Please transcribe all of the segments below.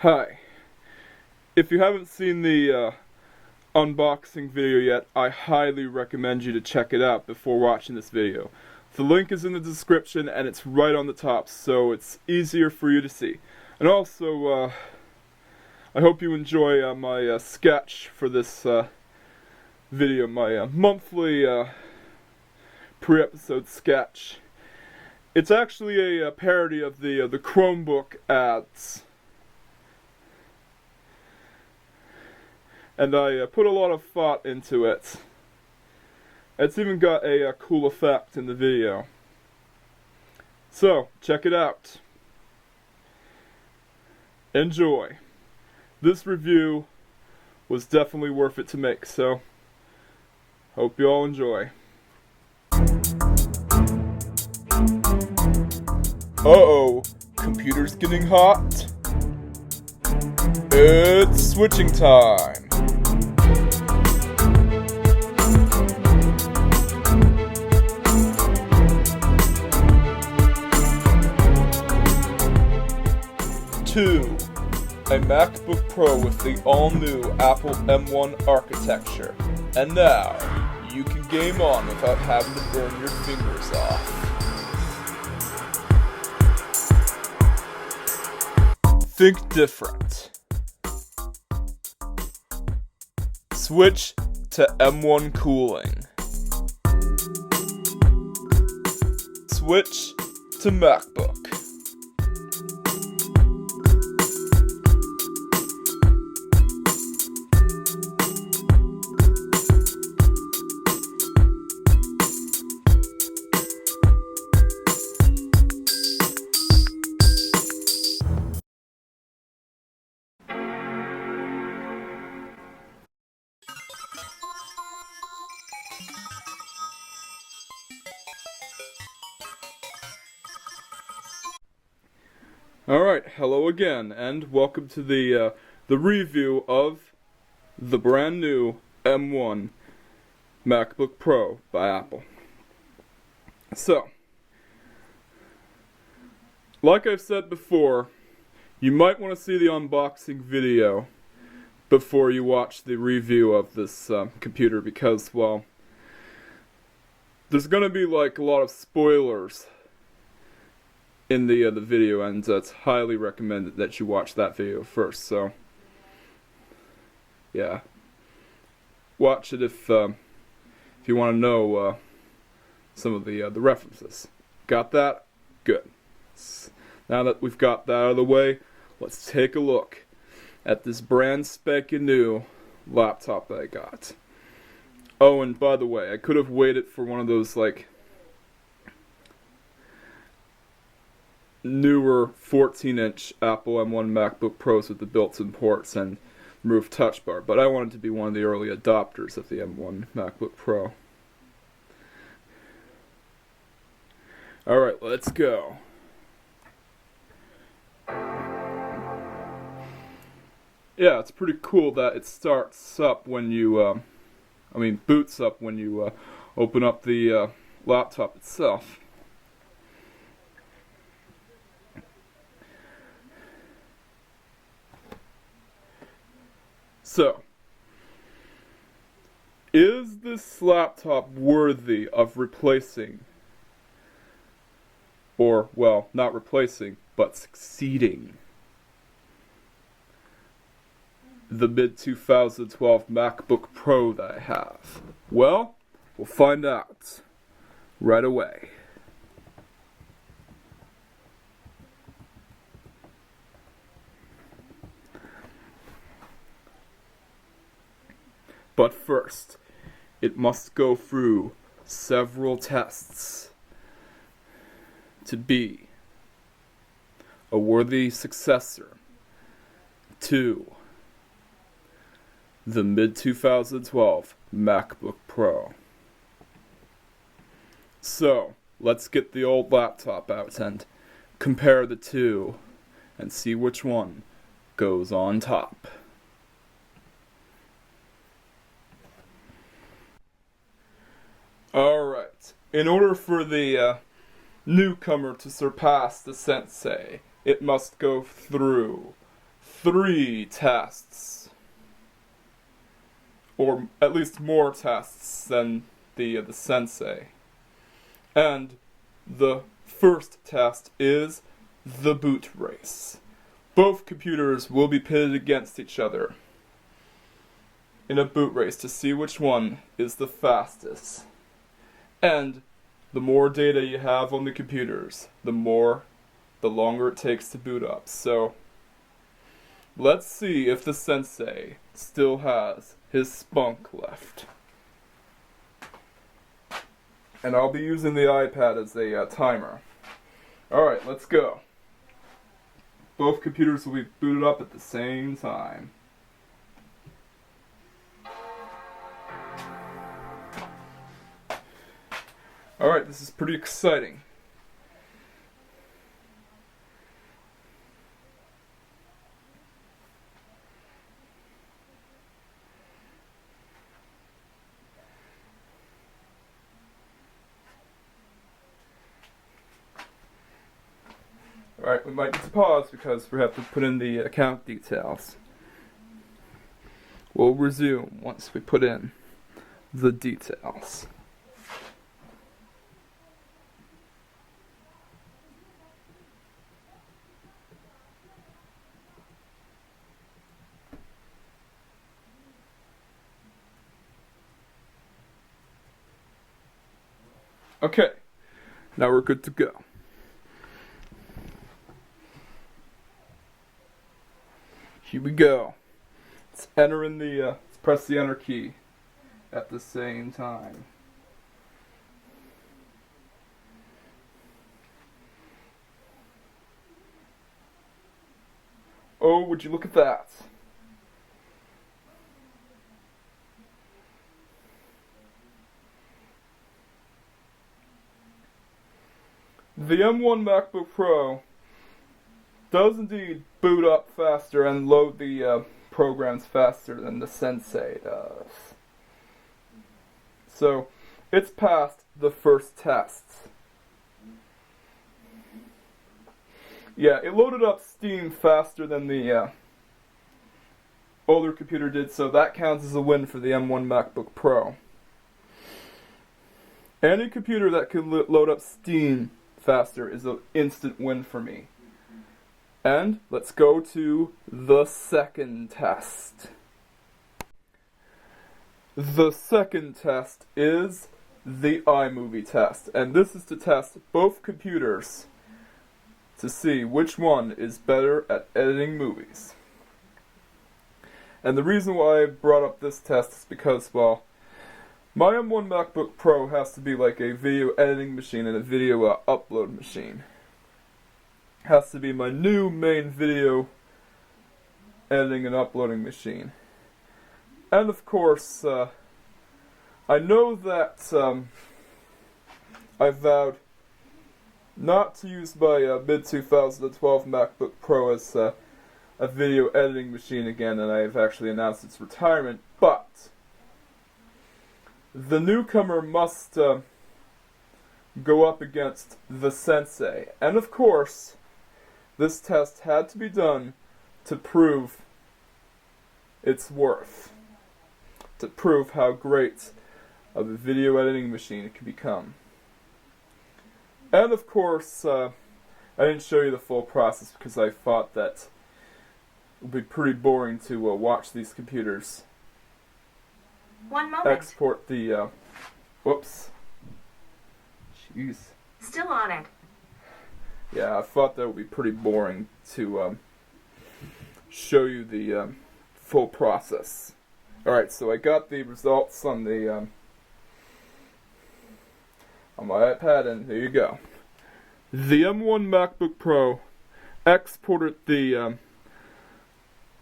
Hi. If you haven't seen the unboxing video yet, I highly recommend you to check it out before watching this video. The link is in the description and it's right on the top, so it's easier for you to see. And also, I hope you enjoy my sketch for this video, my monthly pre-episode sketch. It's actually a parody of the Chromebook ads. And I put a lot of thought into it. It's even got a cool effect in the video. So, check it out. Enjoy. This review was definitely worth it to make, so hope you all enjoy. Uh-oh, computer's getting hot. It's switching time. A MacBook Pro with the all-new Apple M1 architecture. And now, you can game on without having to burn your fingers off. Think different. Switch to M1 cooling. Switch to MacBook. Alright, hello again, and welcome to the review of the brand new M1 MacBook Pro by Apple. So, like I've said before, you might want to see the unboxing video before you watch the review of this computer because, well, there's going to be like a lot of spoilers in the video, and it's highly recommended that you watch that video first. So, yeah, watch it if you want to know some of the references. Got that? Good. Now that we've got that out of the way, let's take a look at this brand spanking new laptop that I got. Oh, and by the way, I could have waited for one of those like newer 14-inch Apple M1 MacBook Pros with the built-in ports and removed touch bar, but I wanted to be one of the early adopters of the M1 MacBook Pro. Alright, let's go. Yeah, it's pretty cool that it starts up when you, boots up when you open up the laptop itself. So, is this laptop worthy of replacing, or, well, not replacing, but succeeding the mid-2012 MacBook Pro that I have? Well, we'll find out right away. But first, it must go through several tests to be a worthy successor to the mid-2012 MacBook Pro. So, let's get the old laptop out and compare the two and see which one goes on top. Alright, in order for the newcomer to surpass the sensei, it must go through 3 tests, or at least more tests than the sensei. And the first test is the boot race. Both computers will be pitted against each other in a boot race to see which one is the fastest. And the more data you have on the computers, the longer it takes to boot up. So let's see if the sensei still has his spunk left. And I'll be using the iPad as a timer. Alright, let's go. Both computers will be booted up at the same time. Alright, this is pretty exciting. Alright, we might need to pause because we have to put in the account details. We'll resume once we put in the details. Okay, now we're good to go. Here we go. Let's enter in the, let's press the enter key at the same time. Oh, would you look at that? The M1 MacBook Pro does indeed boot up faster and load the programs faster than the Sensei does. So, it's passed the first test. Yeah, it loaded up Steam faster than the older computer did, so that counts as a win for the M1 MacBook Pro. Any computer that can load up Steam faster is an instant win for me. And let's go to the second test. The second test is the iMovie test, and this is to test both computers to see which one is better at editing movies. And the reason why I brought up this test is because, well, my M1 MacBook Pro has to be like a video editing machine and a video upload machine. Has to be my new main video editing and uploading machine. And of course, I know that I vowed not to use my mid-2012 MacBook Pro as a video editing machine again, and I have actually announced its retirement, but the newcomer must go up against the Sensei. And of course, this test had to be done to prove its worth. To prove how great of a video editing machine it can become. And of course, I didn't show you the full process because I thought that it would be pretty boring to watch these computers. One moment. Export the, whoops. Jeez. Still on it. Yeah, I thought that would be pretty boring to show you the full process. Alright, so I got the results on the on my iPad, and there you go. The M1 MacBook Pro exported the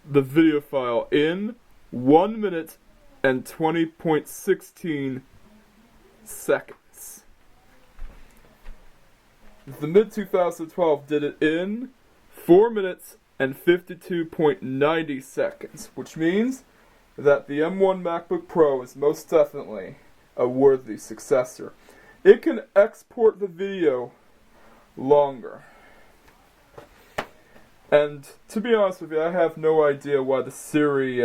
video file in 1 minute and 20.16 seconds. The mid-2012 did it in 4 minutes and 52.90 seconds, which means that the M1 MacBook Pro is most definitely a worthy successor. It can export the video longer. And to be honest with you, I have no idea why the Siri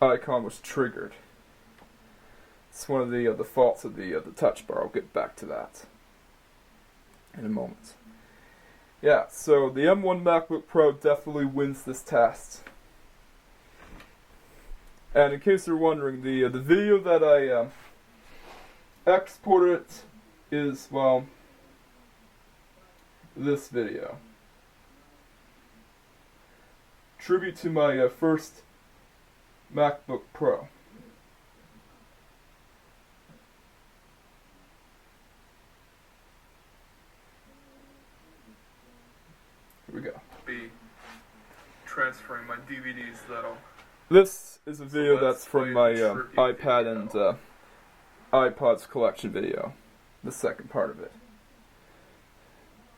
icon was triggered. It's one of the faults of the touch bar. I'll get back to that in a moment. Yeah, so the M1 MacBook Pro definitely wins this test. And in case you're wondering, the video that I exported is, well, this video. Tribute to my first MacBook Pro. Here we go. Be transferring my DVDs that'll... This is a video that's from my iPad and iPod's collection video. The second part of it.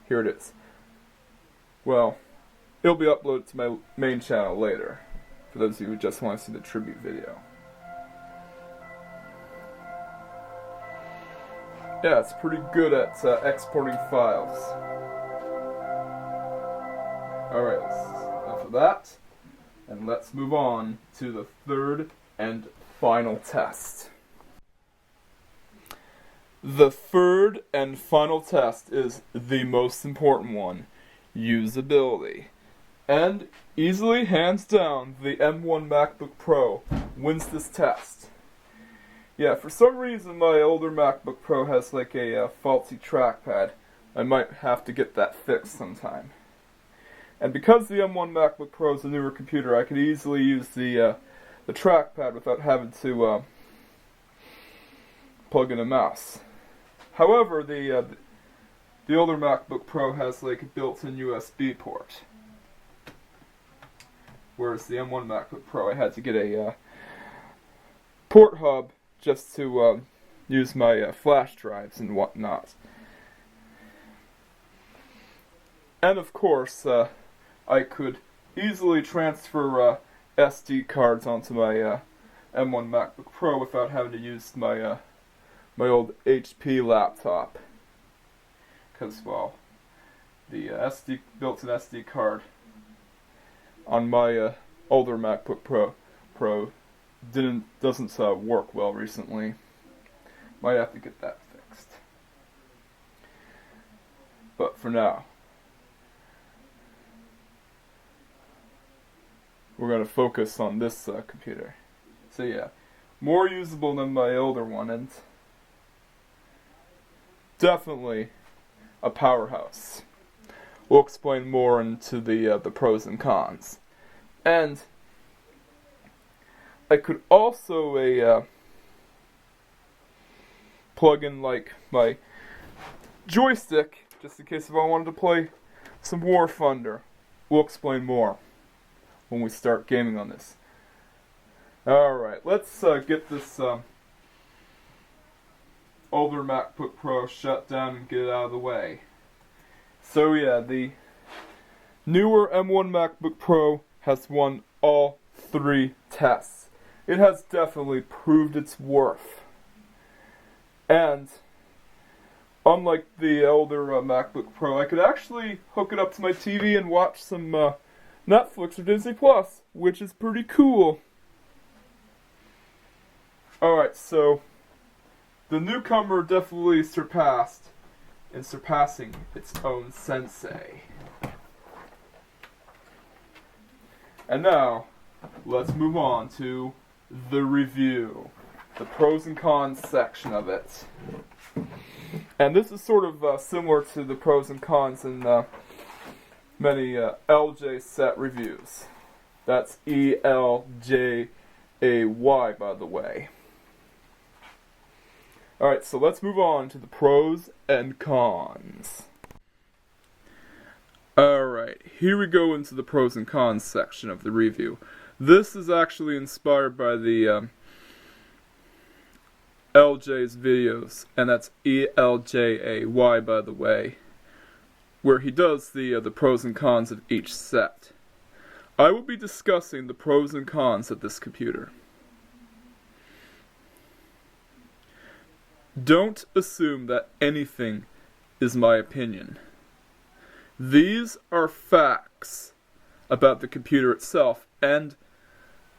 Here it is. Well, it'll be uploaded to my main channel later, for those of you who just want to see the tribute video. Yeah, it's pretty good at exporting files. Alright, enough of that. And let's move on to the third and final test. The third and final test is the most important one, usability. And easily, hands down, the M1 MacBook Pro wins this test. Yeah, for some reason my older MacBook Pro has like a faulty trackpad. I might have to get that fixed sometime. And because the M1 MacBook Pro is a newer computer, I could easily use the trackpad without having to plug in a mouse. However, the older MacBook Pro has like a built-in USB port, whereas the M1 MacBook Pro I had to get a port hub just to use my flash drives and whatnot. And of course, I could easily transfer SD cards onto my M1 MacBook Pro without having to use my my old HP laptop. Because, well, the built-in SD card on my older MacBook Pro doesn't work well recently. Might have to get that fixed. But for now, we're going to focus on this computer. So yeah, more usable than my older one, and definitely a powerhouse. We'll explain more into the pros and cons. And I could also plug in like my joystick, just in case if I wanted to play some War Thunder. We'll explain more when we start gaming on this. Alright, let's get this older MacBook Pro shut down and get it out of the way. So yeah, the newer M1 MacBook Pro has won all 3 tests. It has definitely proved its worth. And unlike the older MacBook Pro, I could actually hook it up to my TV and watch some Netflix or Disney Plus, which is pretty cool. Alright, so the newcomer definitely surpassed in surpassing its own sensei. And now, let's move on to the review. The pros and cons section of it. And this is sort of similar to the pros and cons in many LJ set reviews. That's ELJAY, by the way. Alright, so let's move on to the pros and cons. Alright, here we go into the pros and cons section of the review. This is actually inspired by the LJ's videos, and that's ELJAY, by the way, where he does the pros and cons of each set. I will be discussing the pros and cons of this computer. Don't assume that anything is my opinion. These are facts about the computer itself and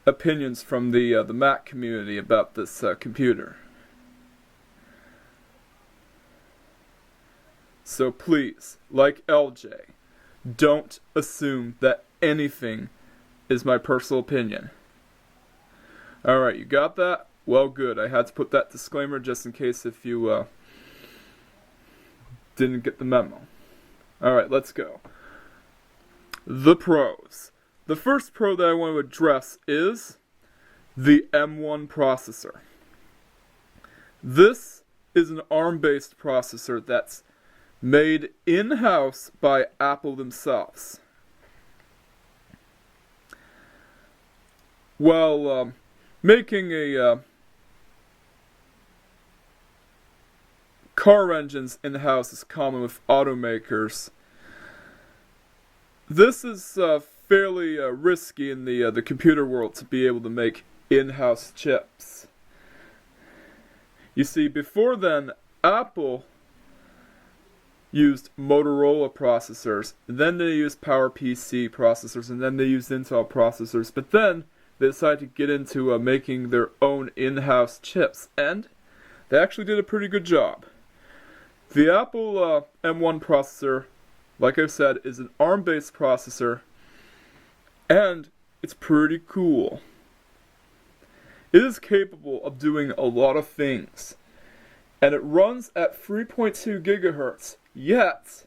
opinions from the Mac community about this computer. So please, like LJ, don't assume that anything is my personal opinion. Alright, you got that? Well, good. I had to put that disclaimer just in case if you didn't get the memo. Alright, let's go. The pros. The first pro that I want to address is the M1 processor. This is an ARM-based processor that's made in-house by Apple themselves. While making car engines in-house is common with automakers, this is fairly risky in the computer world to be able to make in-house chips. You see, before then, Apple used Motorola processors, and then they used PowerPC processors, and then they used Intel processors, but then they decided to get into making their own in-house chips, and they actually did a pretty good job. The Apple M1 processor, like I said, is an ARM-based processor, and it's pretty cool. It is capable of doing a lot of things, and it runs at 3.2 gigahertz, yet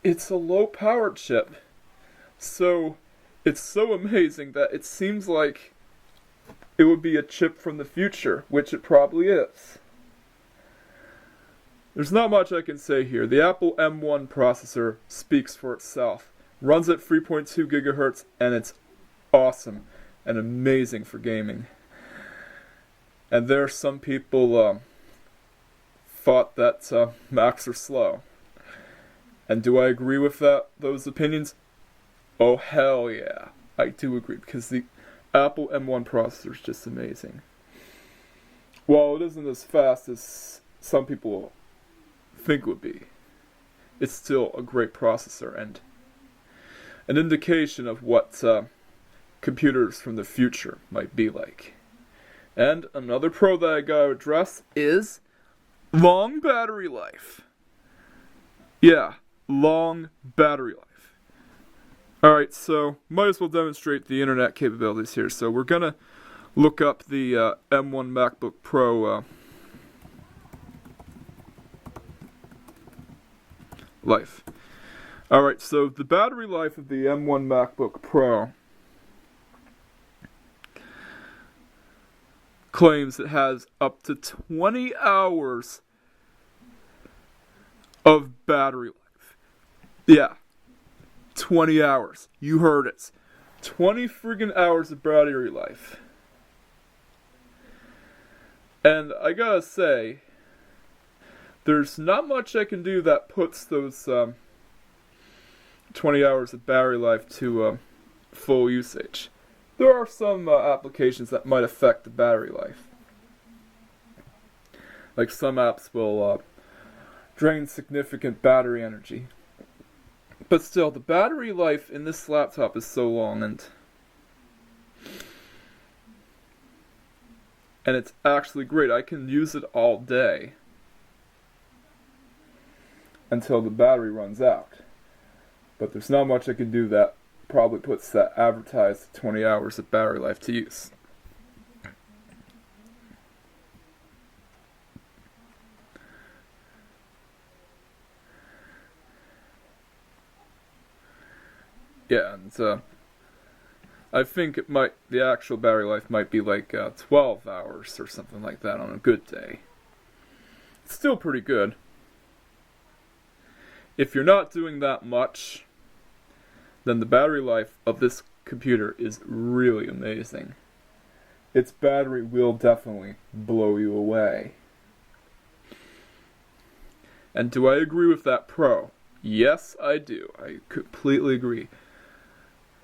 it's a low-powered chip, so it's so amazing that it seems like it would be a chip from the future, which it probably is. There's not much I can say here. The Apple M1 processor speaks for itself. Runs at 3.2 gigahertz, and it's awesome and amazing for gaming. And there are some people thought that Macs are slow. And do I agree with those opinions? Oh, hell yeah. I do agree, because the Apple M1 processor is just amazing. While it isn't as fast as some people think it would be, it's still a great processor and an indication of what computers from the future might be like. And another pro that I gotta address is long battery life. Yeah, long battery life. Alright, so might as well demonstrate the internet capabilities here. So we're gonna look up the M1 MacBook Pro life. Alright, so the battery life of the M1 MacBook Pro claims it has up to 20 hours of battery life. Yeah, 20 hours. You heard it. 20 friggin' hours of battery life. And I gotta say, there's not much I can do that puts those 20 hours of battery life to full usage. There are some applications that might affect the battery life. Like some apps will drain significant battery energy. But still, the battery life in this laptop is so long, and it's actually great. I can use it all day until the battery runs out. But there's not much I can do that probably puts that advertised 20 hours of battery life to use. Yeah, and I think the actual battery life might be like 12 hours or something like that on a good day. It's still pretty good. If you're not doing that much, then the battery life of this computer is really amazing. Its battery will definitely blow you away. And do I agree with that pro? Yes, I do. I completely agree.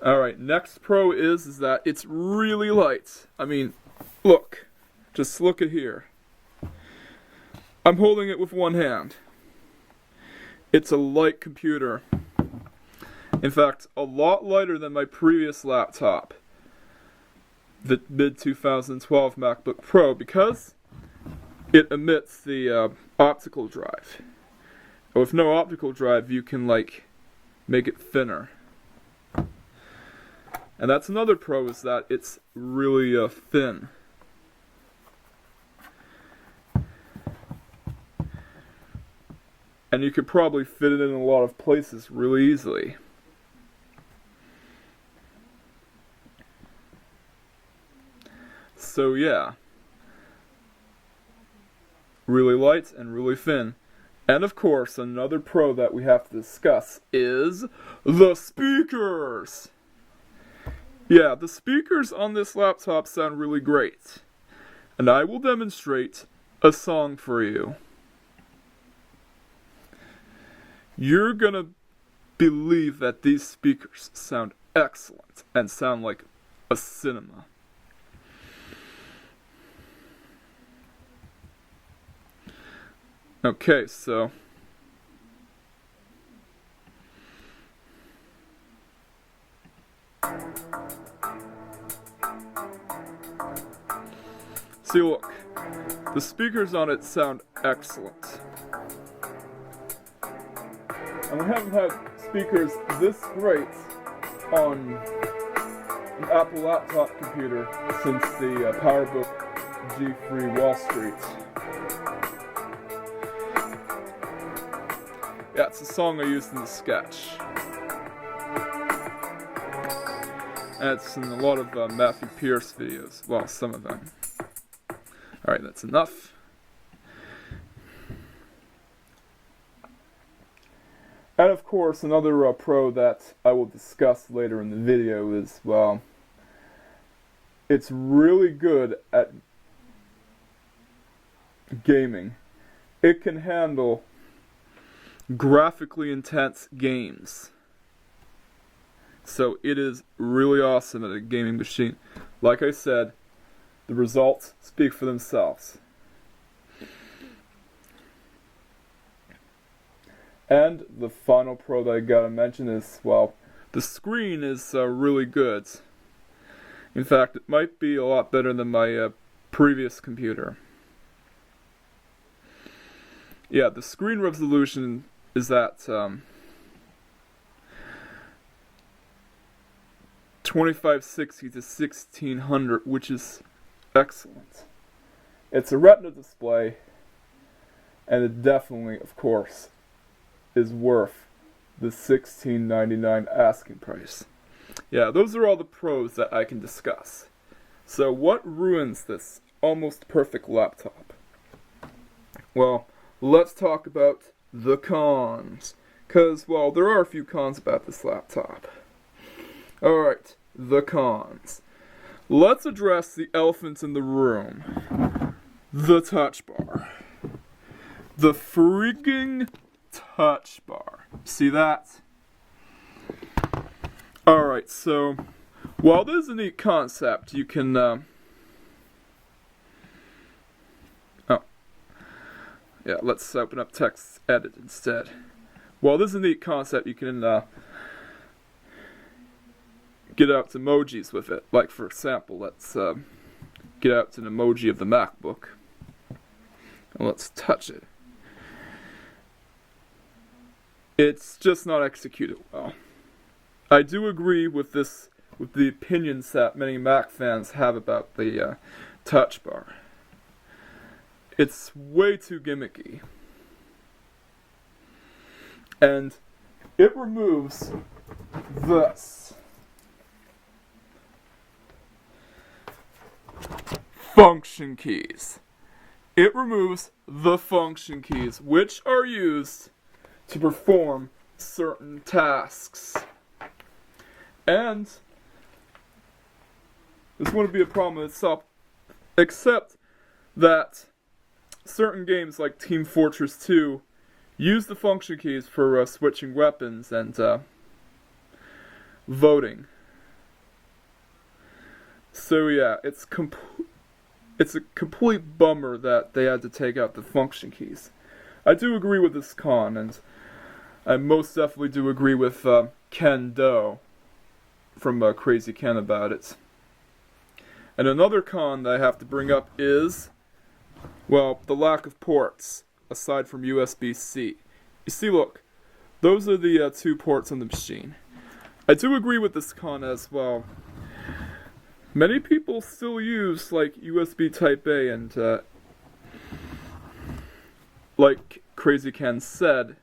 Alright, next pro is that it's really light. I mean, look. Just look at here. I'm holding it with one hand. It's a light computer. In fact, a lot lighter than my previous laptop, the mid-2012 MacBook Pro, because it emits the optical drive. With no optical drive, you can, like, make it thinner. And that's another pro, is that it's really thin. And you could probably fit it in a lot of places really easily. So yeah, really light and really thin. And of course, another pro that we have to discuss is the speakers. Yeah, the speakers on this laptop sound really great. And I will demonstrate a song for you. You're gonna believe that these speakers sound excellent and sound like a cinema. Okay, so see, look, the speakers on it sound excellent. And we haven't had speakers this great on an Apple laptop computer since the PowerBook G3 Wall Street. Yeah, it's a song I used in the sketch. And it's in a lot of Matthew Pierce videos. Well, some of them. Alright, that's enough. And of course, another pro that I will discuss later in the video is, well, it's really good at gaming. It can handle graphically intense games. So it is really awesome at a gaming machine. Like I said, the results speak for themselves. And the final pro that I gotta mention is, well, the screen is really good. In fact, it might be a lot better than my previous computer. Yeah, the screen resolution is at 2560 to 1600, which is excellent. It's a Retina display, and it definitely, of course, is worth the $16.99 asking price. Yeah, those are all the pros that I can discuss. So what ruins this almost perfect laptop? Well, let's talk about the cons. Because, well, there are a few cons about this laptop. Alright, the cons. Let's address the elephant in the room. The touch bar. The freaking touch bar. See that? Alright, so while this is a neat concept, you can yeah, let's open up text edit instead. While this is a neat concept, you can get out emojis with it. Like, for example, let's get out an emoji of the MacBook. And let's touch it. It's just not executed well. I do agree with this, with the opinions that many Mac fans have about the touch bar. It's way too gimmicky. And it removes this. Function keys. It removes the function keys, which are used to perform certain tasks. And this wouldn't be a problem in itself, except that certain games like Team Fortress 2 use the function keys for switching weapons and voting. So yeah, it's a complete bummer that they had to take out the function keys. I do agree with this con, and I most definitely do agree with Ken Doe from Crazy Ken about it. And another con that I have to bring up is, well, the lack of ports, aside from USB-C. You see, look, those are the 2 ports on the machine. I do agree with this con as well. Many people still use, like, USB Type-A, and, like Crazy Ken said,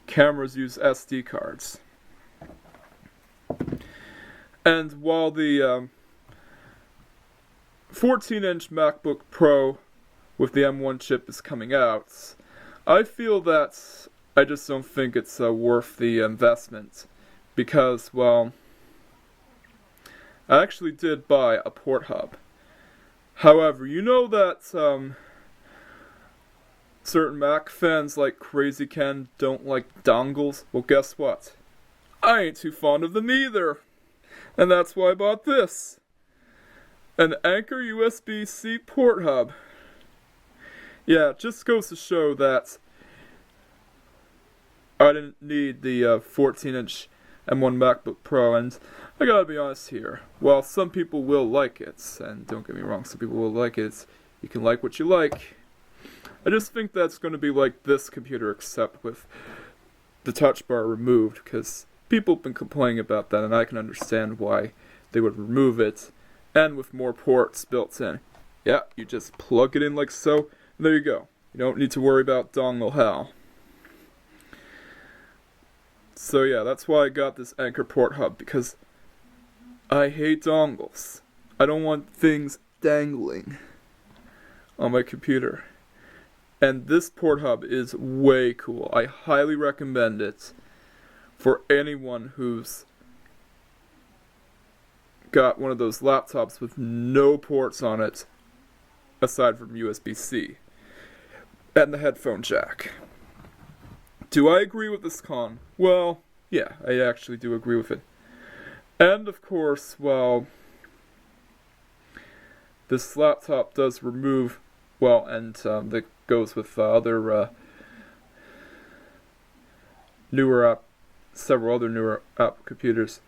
cameras use SD cards. And while the 14-inch MacBook Pro with the M1 chip is coming out, I feel that I just don't think it's worth the investment, because, well, I actually did buy a port hub. However, you know that certain Mac fans like Crazy Ken don't like dongles? Well, guess what? I ain't too fond of them either. And that's why I bought this. An Anker USB-C port hub. Yeah, it just goes to show that I didn't need the 14-inch M1 MacBook Pro, and I gotta be honest here. While some people will like it, and don't get me wrong, some people will like it, you can like what you like. I just think that's going to be like this computer, except with the touch bar removed, because people have been complaining about that, and I can understand why they would remove it, and with more ports built in. Yeah, you just plug it in like so, and there you go. You don't need to worry about dongle hell. So yeah, that's why I got this Anker port hub, because I hate dongles. I don't want things dangling on my computer. And this port hub is way cool. I highly recommend it for anyone who's got one of those laptops with no ports on it aside from USB-C and the headphone jack. Do I agree with this con? Well, yeah, I actually do agree with it. And of course, well, this laptop does remove, well, and that goes with other several other newer Apple computers.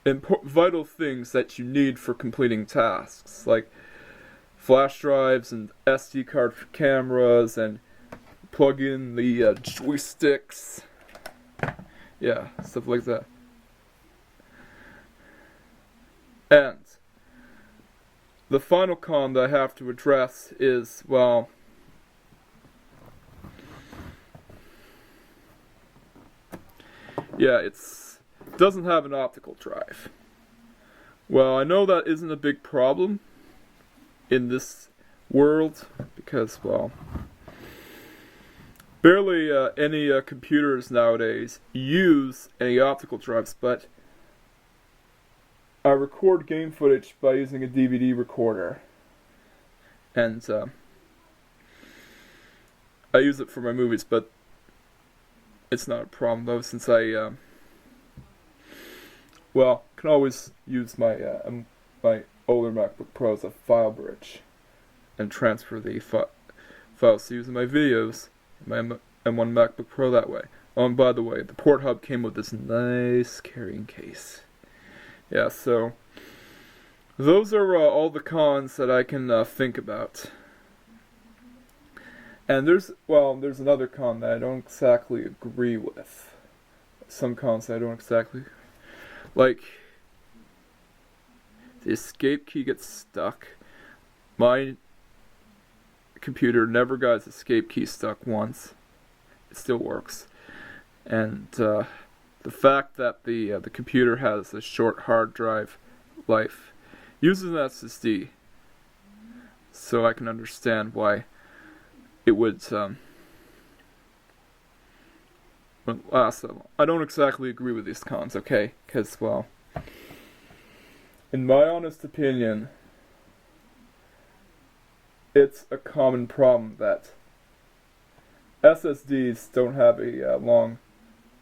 Vital things that you need for completing tasks, like flash drives and SD card for cameras, and plug in the joysticks. Yeah, stuff like that. And the final con that I have to address is, well, yeah, it doesn't have an optical drive. Well, I know that isn't a big problem in this world, because, well, barely any computers nowadays use any optical drives, but I record game footage by using a DVD recorder, and I use it for my movies, but it's not a problem though, since I well, can always use my my older MacBook Pro as a file bridge and transfer the files to use in my videos in my M1 MacBook Pro that way. Oh, and by the way, the port hub came with this nice carrying case. Yeah, so those are all the cons that I can think about. And there's another con that I don't exactly agree with. Some cons that I don't exactly like. The escape key gets stuck. My computer never got its escape key stuck once. It still works. And the fact that the computer has a short hard drive life uses an SSD, so I can understand why it would last that long. I don't exactly agree with these cons, okay? Because, well, in my honest opinion, it's a common problem that SSDs don't have a long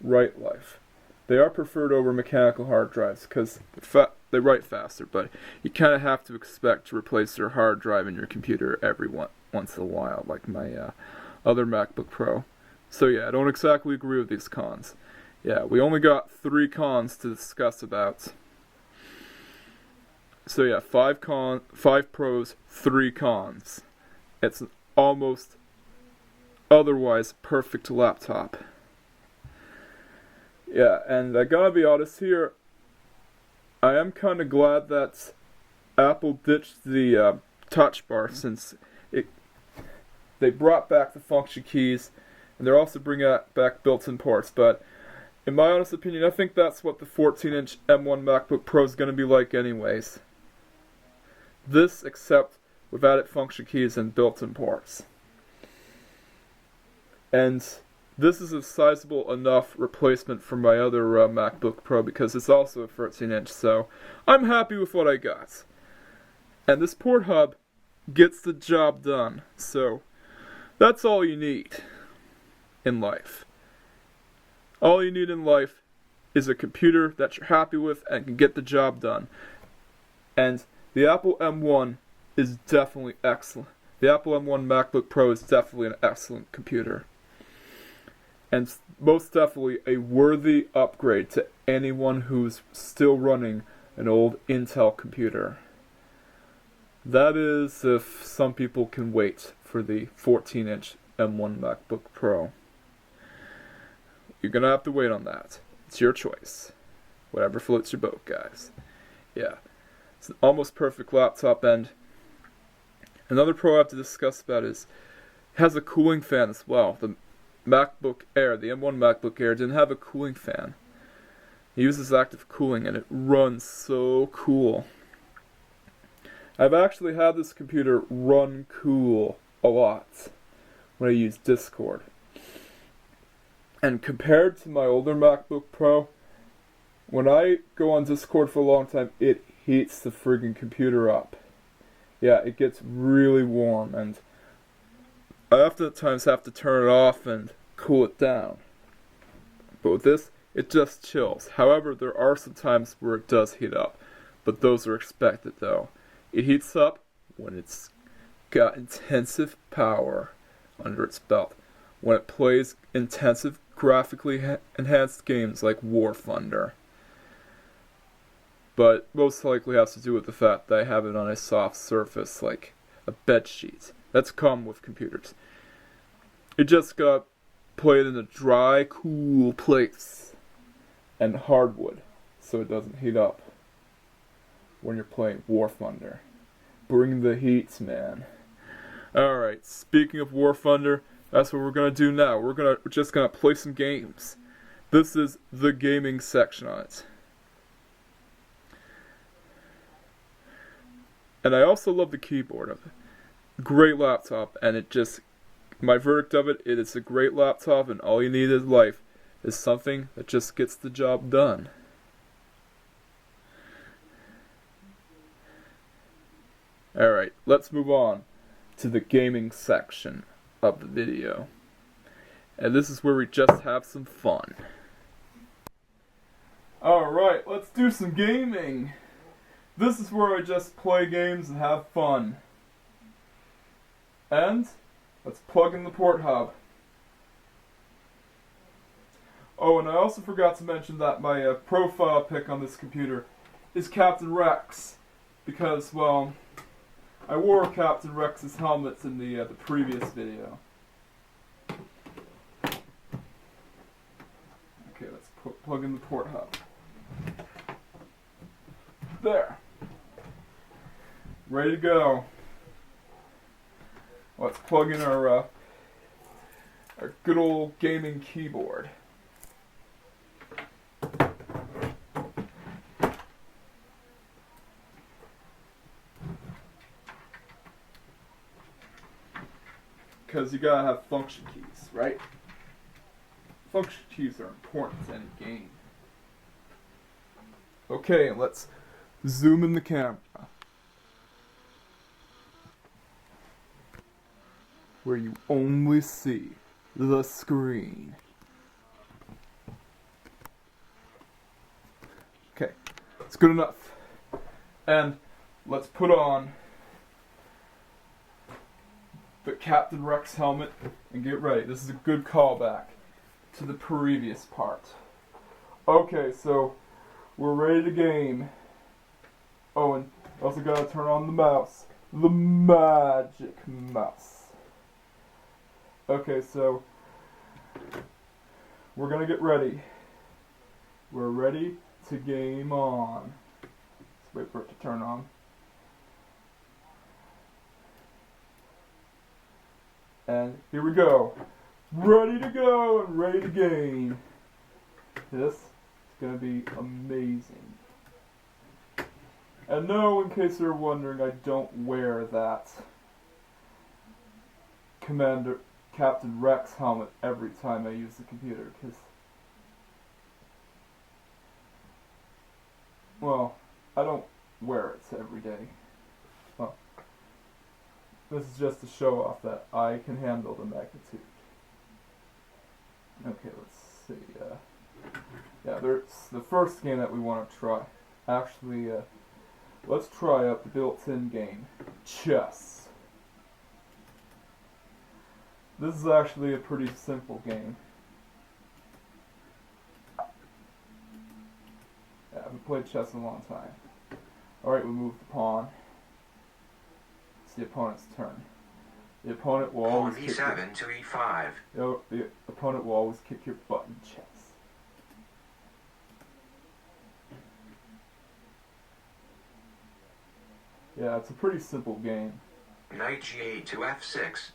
write life. They are preferred over mechanical hard drives because they write faster, but you kind of have to expect to replace your hard drive in your computer every once in a while, like my other MacBook Pro. So yeah, I don't exactly agree with these cons. Yeah, we only got 3 cons to discuss about. So yeah, 5 pros, 3 cons. It's an almost otherwise perfect laptop. Yeah, and I gotta be honest here, I am kind of glad that Apple ditched the touch bar, since they brought back the function keys, and they're also bringing back built-in ports. But in my honest opinion, I think that's what the 14-inch M1 MacBook Pro is going to be like anyways. This, except with added function keys and built-in ports. And this is a sizable enough replacement for my other MacBook Pro, because it's also a 13-inch, so I'm happy with what I got. And this port hub gets the job done, so that's all you need in life. All you need in life is a computer that you're happy with and can get the job done. And the Apple M1 is definitely excellent. The Apple M1 MacBook Pro is definitely an excellent computer. And most definitely a worthy upgrade to anyone who's still running an old Intel computer. That is, if some people can wait for the 14-inch M1 MacBook Pro. You're gonna have to wait on that. It's your choice. Whatever floats your boat, guys. Yeah. It's an almost perfect laptop, and another pro I have to discuss about is it has a cooling fan as well. The MacBook Air, the M1 MacBook Air, didn't have a cooling fan. It uses active cooling, and it runs so cool. I've actually had this computer run cool a lot when I use Discord. And compared to my older MacBook Pro, when I go on Discord for a long time, it heats the friggin' computer up. Yeah, it gets really warm, and I often at times have to turn it off and cool it down. But with this, it just chills. However, there are some times where it does heat up, but those are expected though. It heats up when it's got intensive power under its belt. When it plays intensive, graphically enhanced games like War Thunder. But most likely has to do with the fact that I have it on a soft surface like a bed sheet. That's common with computers. It just got played in a dry, cool place and hardwood, so it doesn't heat up when you're playing War Thunder. Bring the heat, man. Alright, speaking of War Thunder, that's what we're gonna do now. We're just gonna play some games. This is the gaming section on it. And I also love the keyboard of it. Great laptop, and my verdict of it is a great laptop, and all you need in life is something that just gets the job done. Alright, let's move on to the gaming section of the video. And this is where we just have some fun. Alright, let's do some gaming. This is where I just play games and have fun. And let's plug in the port hub. Oh, and I also forgot to mention that my profile pic on this computer is Captain Rex. Because, well, I wore Captain Rex's helmet in the previous video. Okay, let's plug in the port hub. There. Ready to go. Let's plug in our good old gaming keyboard. Because you gotta have function keys, right? Function keys are important to any game. Okay, let's zoom in the camera. Where you only see the screen. Okay, it's good enough. And let's put on the Captain Rex helmet and get ready. This is a good callback to the previous part. Okay, so we're ready to game. Oh, and also gotta turn on the mouse. The magic mouse. Okay, so we're gonna get ready. We're ready to game on. Let's wait for it to turn on. And here we go. Ready to go and ready to game. This is gonna be amazing. And no, in case you're wondering, I don't wear that Captain Rex helmet every time I use the computer, because, well, I don't wear it every day. Well, this is just to show off that I can handle the magnitude. Okay, let's see. Yeah, there's the first game that we want to try. Actually, let's try out the built-in game, chess. This is actually a pretty simple game. Yeah, I haven't played chess in a long time. Alright, we move the pawn. It's the opponent's turn. The opponent will always kick e7 to e5. The opponent will always kick your butt in chess. Yeah, it's a pretty simple game. Knight g8 to f6.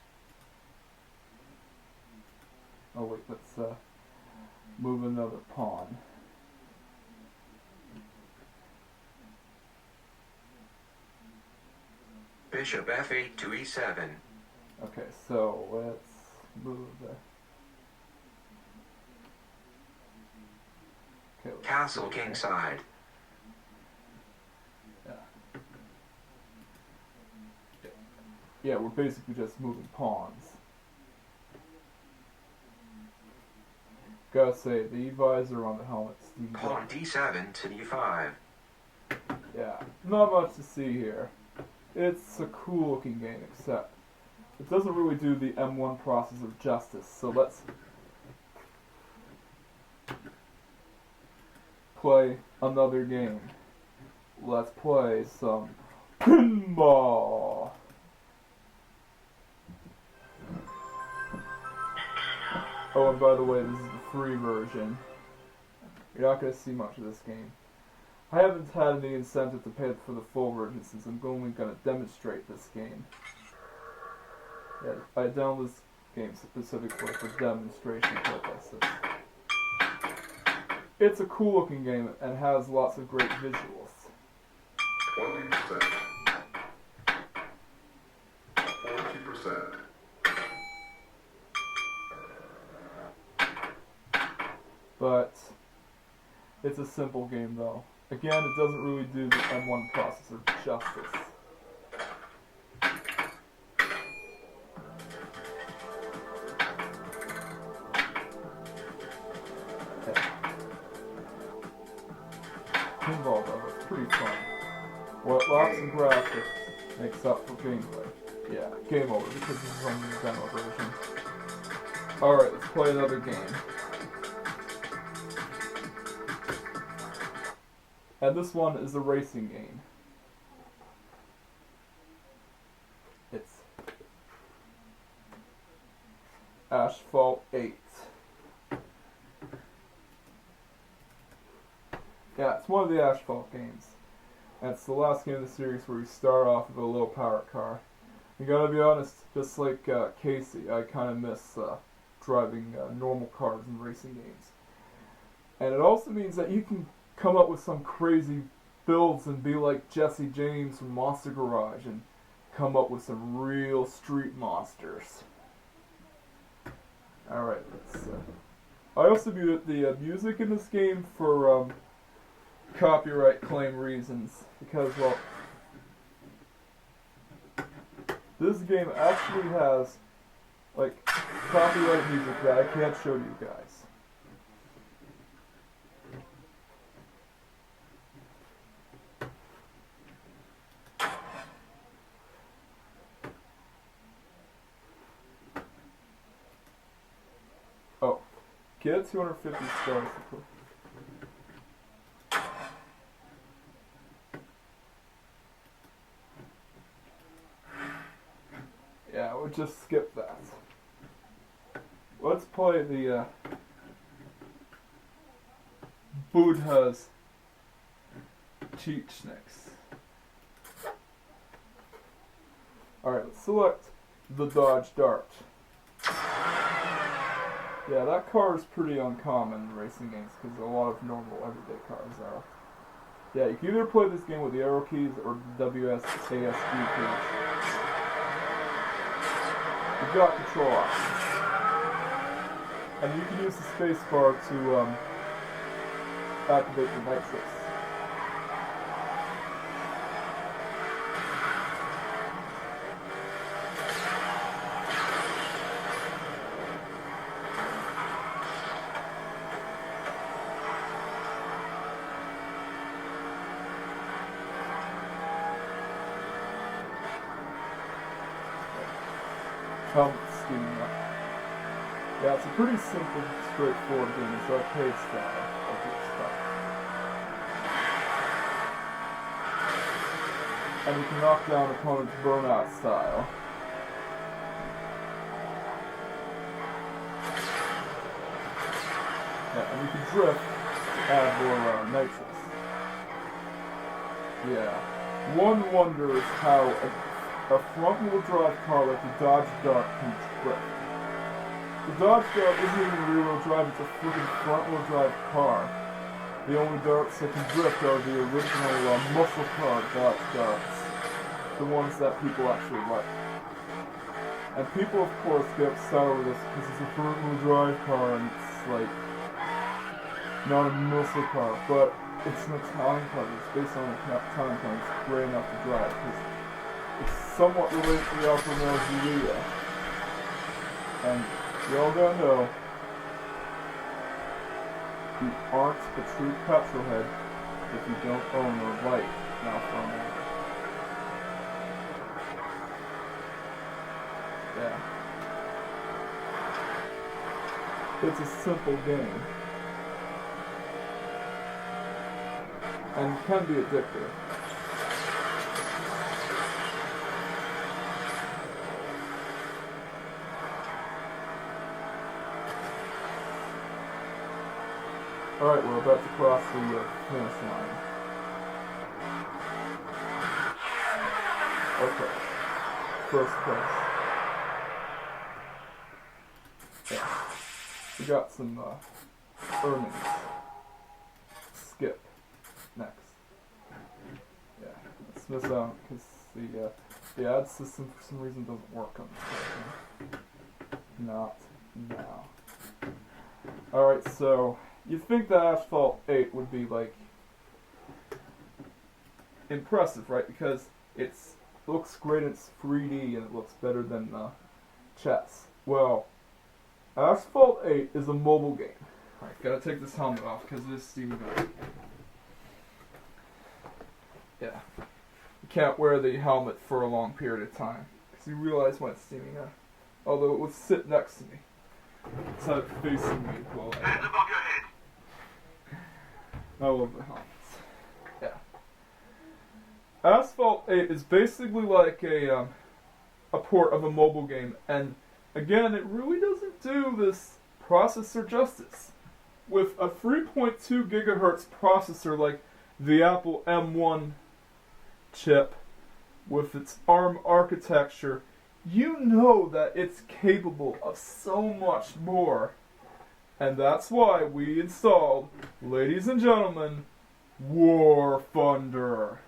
Oh wait, let's move another pawn. Bishop f8 to e7. Okay, so let's move the... Okay, Castle kingside. Yeah, we're basically just moving pawns. Gotta say, the E-visor on the helmet's the... Pawn d7 to d5. Yeah, not much to see here. It's a cool looking game, except it doesn't really do the M1 processor justice, so let's play another game. Let's play some pinball. Oh, and by the way, this is the free version. You're not going to see much of this game. I haven't had any incentive to pay for the full version since I'm only going to demonstrate this game. Yeah, I downloaded this game specifically for demonstration purposes. It's a cool looking game and has lots of great visuals. 20%. 40%. But it's a simple game though. Again, it doesn't really do the M1 processor justice. Okay. Pinball though, it's pretty fun. What lots of graphics makes up for gameplay. Yeah, game over because this is only the demo version. Alright, let's play another game. And this one is a racing game. It's Asphalt 8. Yeah, it's one of the Asphalt games. And it's the last game of the series where you start off with a low power car. You gotta be honest, just like Casey, I kinda miss driving normal cars in racing games. And it also means that you can come up with some crazy builds and be like Jesse James from Monster Garage and come up with some real street monsters. Alright, let's I also viewed the music in this game for copyright claim reasons because, well, this game actually has like copyright music that I can't show you guys. Oh, get 250 stars. we just skip that? Let's play the Buddha's Cheech next. Alright, let's select the Dodge Dart. Yeah, that car is pretty uncommon in racing games because a lot of normal everyday cars are. Yeah, you can either play this game with the arrow keys or the WSASD keys. You've got control options. And you can use the space bar to activate the nitrous. Helmet steaming up. Yeah, it's a pretty simple, straightforward game. It's arcade style of this stuff. And you can knock down opponents burnout style. Yeah, and you can drift to add more nitrous. Yeah. One wonders how a front-wheel drive car like the Dodge Dart can drift. The Dodge Dart isn't even rear-wheel drive, it's a freaking front-wheel drive car. The only darts that can drift are the original muscle car Dodge Darts. The ones that people actually like. And people, of course, get upset over this because it's a front-wheel drive car and it's, like, not a muscle car. But it's an Italian car, it's based on an Italian car, it's great enough to drive because it's somewhat related to the Alfa Romeo Giulia. And you all gotta know, you aren't a true petrolhead if you don't own or like an Alfa Romeo. Yeah. It's a simple game. And can be addictive. Alright, we're about to cross the finish line. Okay. First place. Yeah. We got some earnings. Skip. Next. Yeah. Let's miss out because the ad system for some reason doesn't work on this version. Not now. Alright, so you'd think that Asphalt 8 would be, like, impressive, right? Because it looks great, it's 3D, and it looks better than chess. Well, Asphalt 8 is a mobile game. Alright, gotta take this helmet off because it is steaming up. Yeah. You can't wear the helmet for a long period of time because you realize when it's steaming up. Although it would sit next to me. It's not facing me while I Hands above your head. I love the helmets. Yeah. Asphalt 8 is basically like a port of a mobile game, and again, it really doesn't do this processor justice. With a 3.2 gigahertz processor like the Apple M1 chip, with its ARM architecture, you know that it's capable of so much more. And that's why we installed, ladies and gentlemen, War Thunder.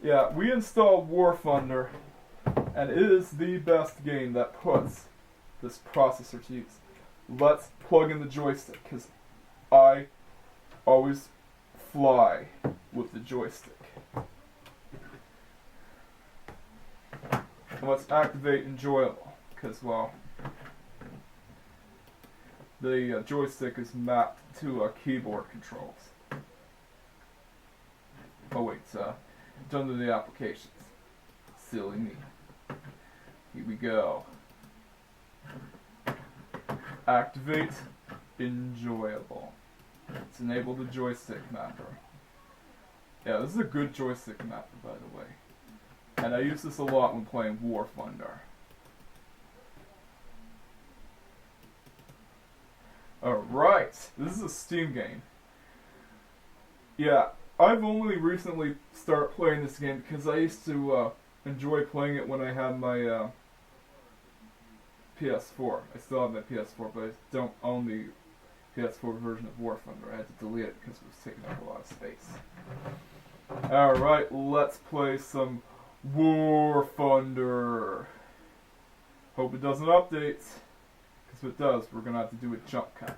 Yeah, we installed War Thunder, and it is the best game that puts this processor to use. Let's plug in the joystick, because I always fly with the joystick. And let's activate Enjoyable, because, well, the joystick is mapped to keyboard controls. Oh wait, it's under the applications. Silly me. Here we go. Activate Enjoyable. Let's enable the joystick mapper. Yeah, this is a good joystick mapper, by the way. And I use this a lot when playing War Thunder. Alright, this is a Steam game. Yeah, I've only recently started playing this game because I used to enjoy playing it when I had my PS4. I still have my PS4, but I don't own the PS4 version of War Thunder. I had to delete it because it was taking up a lot of space. Alright, let's play some War Thunder. Hope it doesn't update. Because if it does, we're going to have to do a jump cut.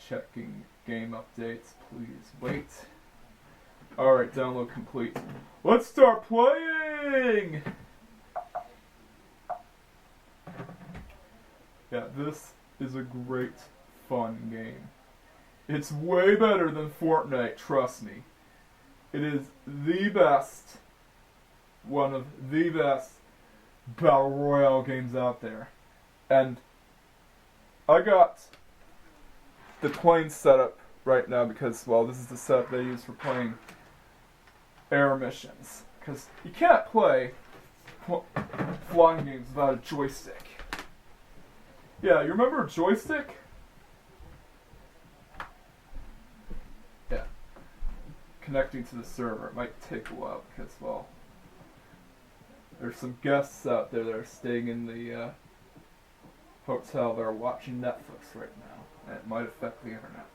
Checking game updates, please wait. Alright, download complete. Let's start playing! Yeah, this is a great, fun game. It's way better than Fortnite, trust me. It is the best, one of the best Battle Royale games out there. And I got the plane setup right now because, well, this is the setup they use for playing air missions. Because you can't play flying games without a joystick. Yeah, you remember a joystick? Yeah. Connecting to the server. It might take a while because, well, there's some guests out there that are staying in the hotel that are watching Netflix right now. And it might affect the internet.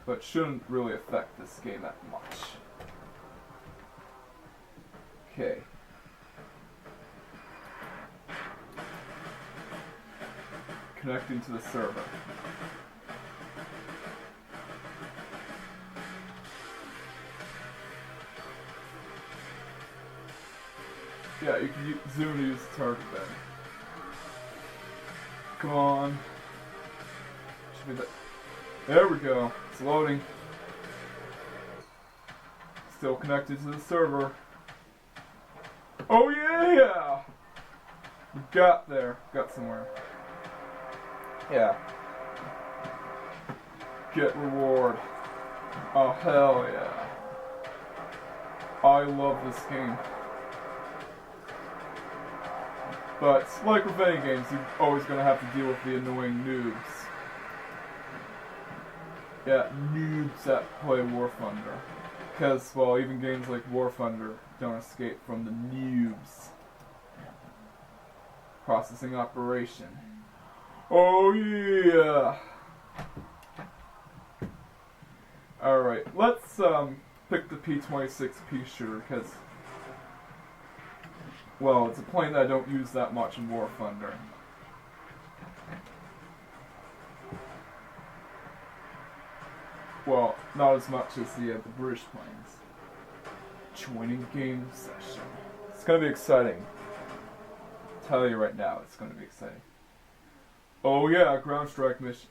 But it shouldn't really affect this game that much. Okay. Connecting to the server. Yeah, you can zoom to use the target then. Come on. Should be that. There we go. It's loading. Still connected to the server. Oh yeah! We got there. Got somewhere. Yeah. Get reward. Oh hell yeah. I love this game. But like with any games, you're always gonna have to deal with the annoying noobs. Yeah, noobs that play War Thunder. Because, well, even games like War Thunder don't escape from the noobs. Processing operation. Oh yeah! Alright, let's pick the P-26P shooter, because, well, it's a plane that I don't use that much in War Thunder. Well, not as much as the British planes. Joining game session. It's gonna be exciting. I'll tell you right now, it's gonna be exciting. Oh yeah, ground strike mission.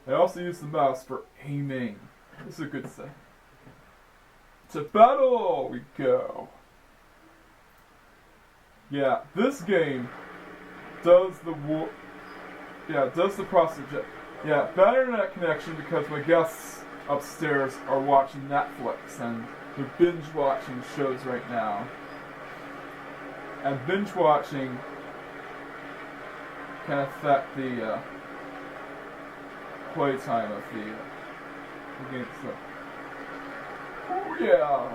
I also use the mouse for aiming. This is a good thing. To battle we go. Yeah, this game does the process. Yeah, bad internet connection because my guests upstairs are watching Netflix and they're binge watching shows right now. And binge watching can affect the playtime of the game. So, oh yeah,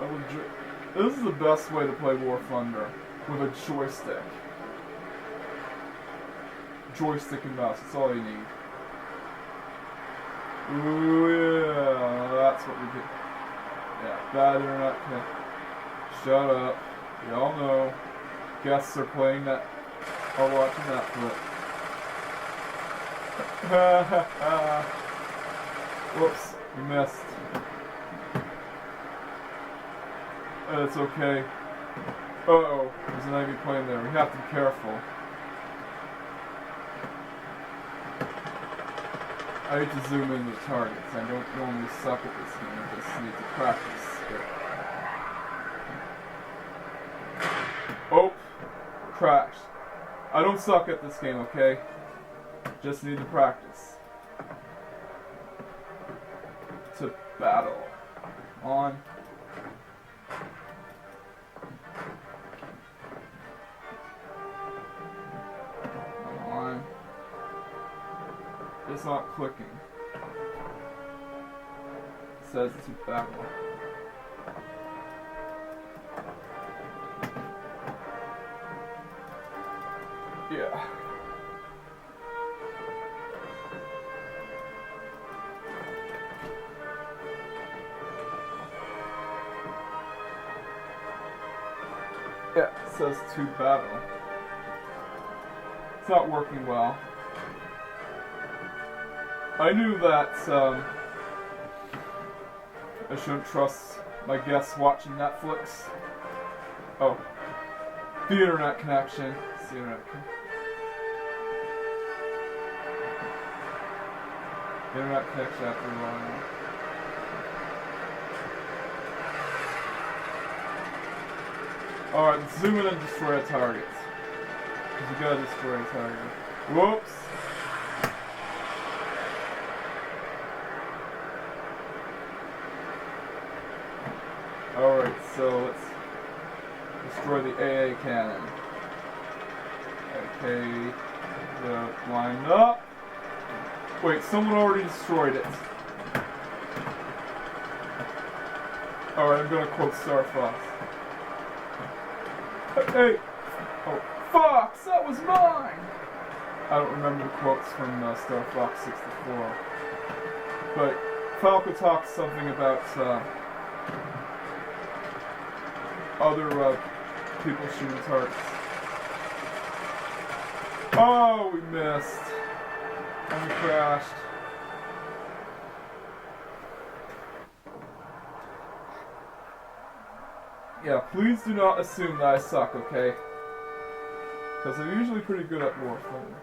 this is the best way to play War Thunder, with a joystick. Joystick and mouse, that's all you need. Ooh yeah, that's what we do. Yeah, bad internet connection. Shut up. We all know. Guests are playing that, are watching Netflix. Whoops, we missed. It's okay. Uh-oh, there's an enemy plane there. We have to be careful. I hate to zoom in the targets. I don't normally suck at this game. I just need to practice. Oh, crashed. I don't suck at this game, okay? Just need to practice. To battle. on. Come on. It's not clicking. It says it's a battle. Yeah. Yeah, it says to battle. It's not working well. I knew that I shouldn't trust my guests watching Netflix. Oh, the internet connection. It's the internet connection. Internet connection after a while. Alright, let's zoom in and destroy a target. Because we gotta destroy a target. Whoops! Alright, so let's destroy the AA cannon. Okay, lined up. Wait, someone already destroyed it. Alright, I'm gonna quote Star Fox. Hey! Oh, Fox! That was mine! I don't remember the quotes from Star Fox 64. But Falco talks something about other people shooting targets. Oh, we missed. And we crashed. Yeah, please do not assume that I suck, okay? Because I'm usually pretty good at warfighting.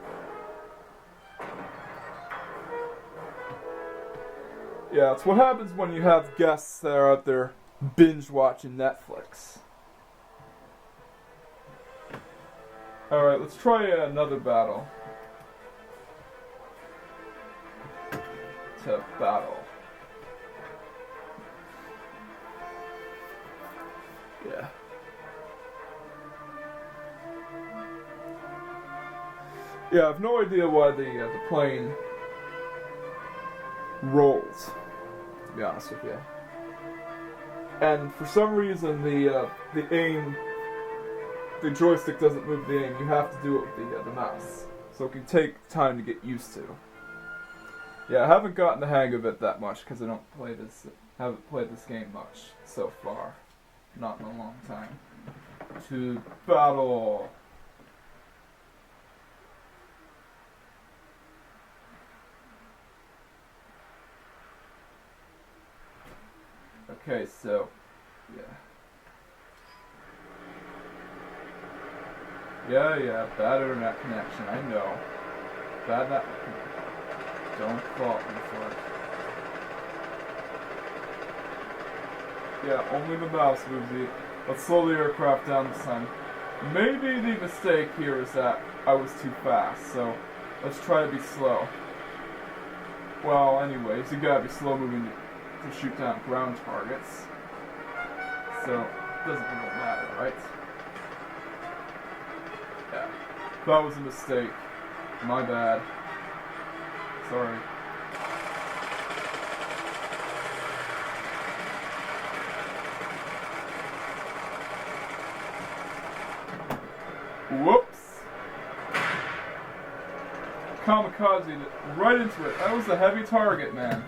Yeah, it's what happens when you have guests that are out there binge watching Netflix. Alright, let's try another battle. To battle. Yeah. Yeah, I have no idea why the plane rolls, to be honest with you. And for some reason, the joystick doesn't move the aim. You have to do it with the mouse, so it can take time to get used to. Yeah, I haven't gotten the hang of it that much because I haven't played this game much so far. Not in a long time. To battle. Okay, so yeah, bad internet connection, I know. Bad net. Don't fault me for it. Yeah, only the mouse moves the... Let's slow the aircraft down this time. Maybe the mistake here is that I was too fast, so let's try to be slow. Well, anyways, you gotta be slow moving to shoot down ground targets. So, it doesn't really matter, right? Yeah. That was a mistake. My bad. Sorry. Whoops! Kamikaze right into it. That was a heavy target, man.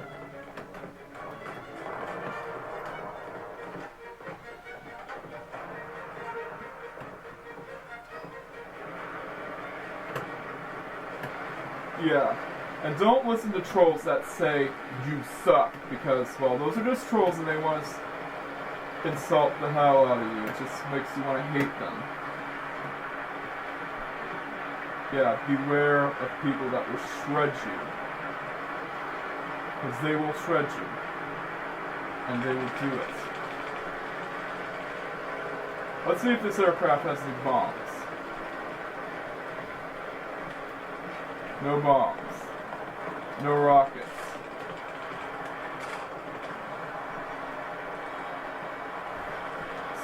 Yeah. And don't listen to trolls that say you suck, because, well, those are just trolls and they want to insult the hell out of you. It just makes you want to hate them. Yeah, beware of people that will shred you. Because they will shred you. And they will do it. Let's see if this aircraft has any bombs. No bombs. No rockets.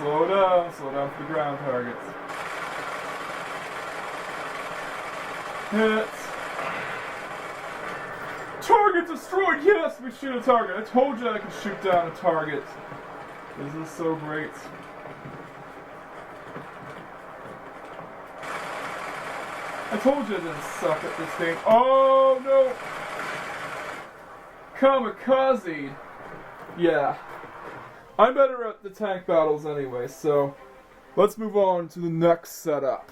Slow down for the ground targets. Hits. Target destroyed! Yes, we shoot a target. I told you I could shoot down a target. This is so great. I told you I didn't suck at this game. Oh no! Kamikaze! Yeah. I'm better at the tank battles anyway, so let's move on to the next setup.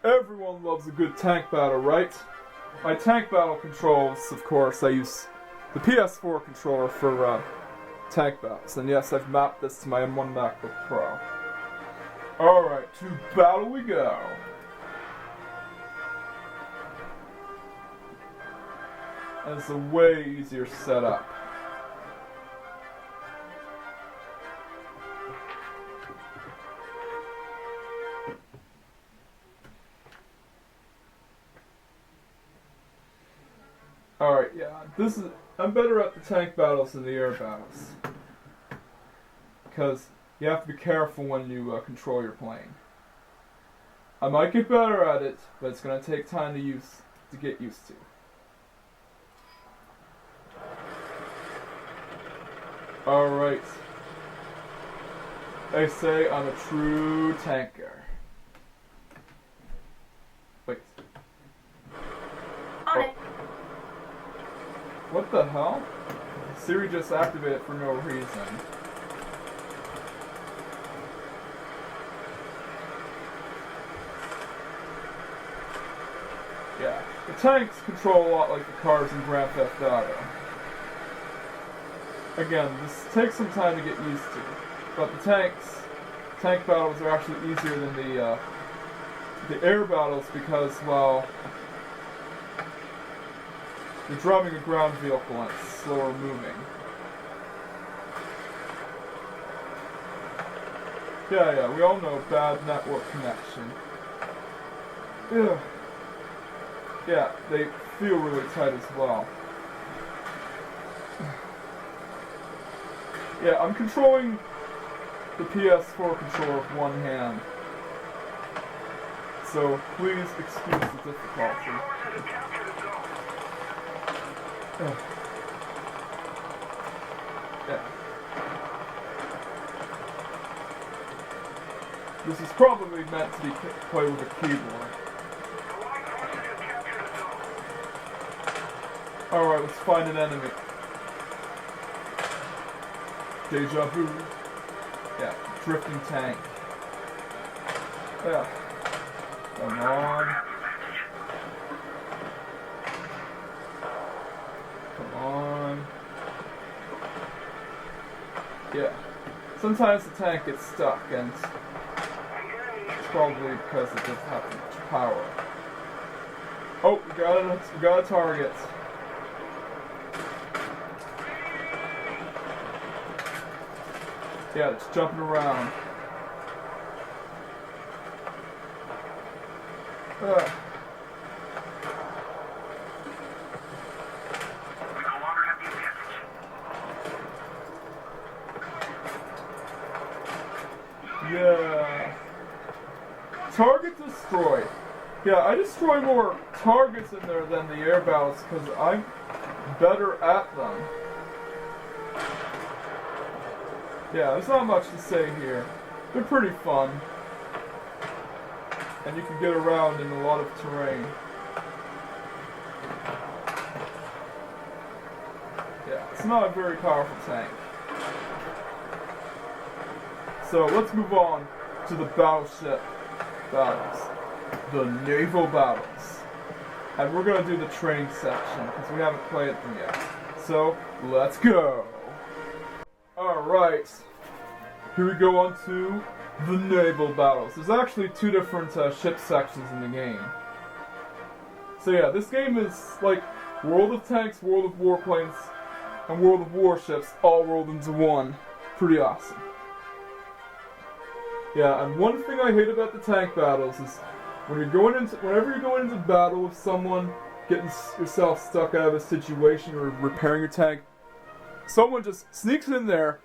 Everyone loves a good tank battle, right? My tank battle controls, of course, I use the PS4 controller for tank battles. And yes, I've mapped this to my M1 MacBook Pro. Alright, to battle we go. And it's a way easier setup. Alright, yeah, I'm better at the tank battles than the air battles. Because you have to be careful when you control your plane. I might get better at it, but it's going to take time to get used to. Alright. They say I'm a true tanker. Wait. On it. What the hell? Siri just activated for no reason. Yeah, the tanks control a lot like the cars in Grand Theft Auto. Again, this takes some time to get used to, but the tank battles are actually easier than the air battles because, well, you're driving a ground vehicle and it's slower moving. Yeah, we all know bad network connection. Ugh. Yeah, they feel really tight as well. Yeah, I'm controlling the PS4 controller with one hand. So please excuse the difficulty. Yeah. This is probably meant to be played with a keyboard. Alright, let's find an enemy. Deja vu. Yeah, drifting tank. Yeah. Come on. Come on. Yeah. Sometimes the tank gets stuck and it's probably because it doesn't have much power. Oh, we got a target. Yeah, it's jumping around. Ugh. Yeah. Target destroyed. Yeah, I destroy more targets in there than the air battles because I'm better at them. Yeah, there's not much to say here. They're pretty fun. And you can get around in a lot of terrain. Yeah, it's not a very powerful tank. So let's move on to the battleship battles. The naval battles. And we're going to do the training section because we haven't played them yet. So, let's go! Alright, here we go on to the naval battles. There's actually two different ship sections in the game. So yeah, this game is like World of Tanks, World of Warplanes, and World of Warships all rolled into one. Pretty awesome. Yeah, and one thing I hate about the tank battles is whenever you're going into battle with someone, getting yourself stuck out of a situation or repairing your tank, someone just sneaks in there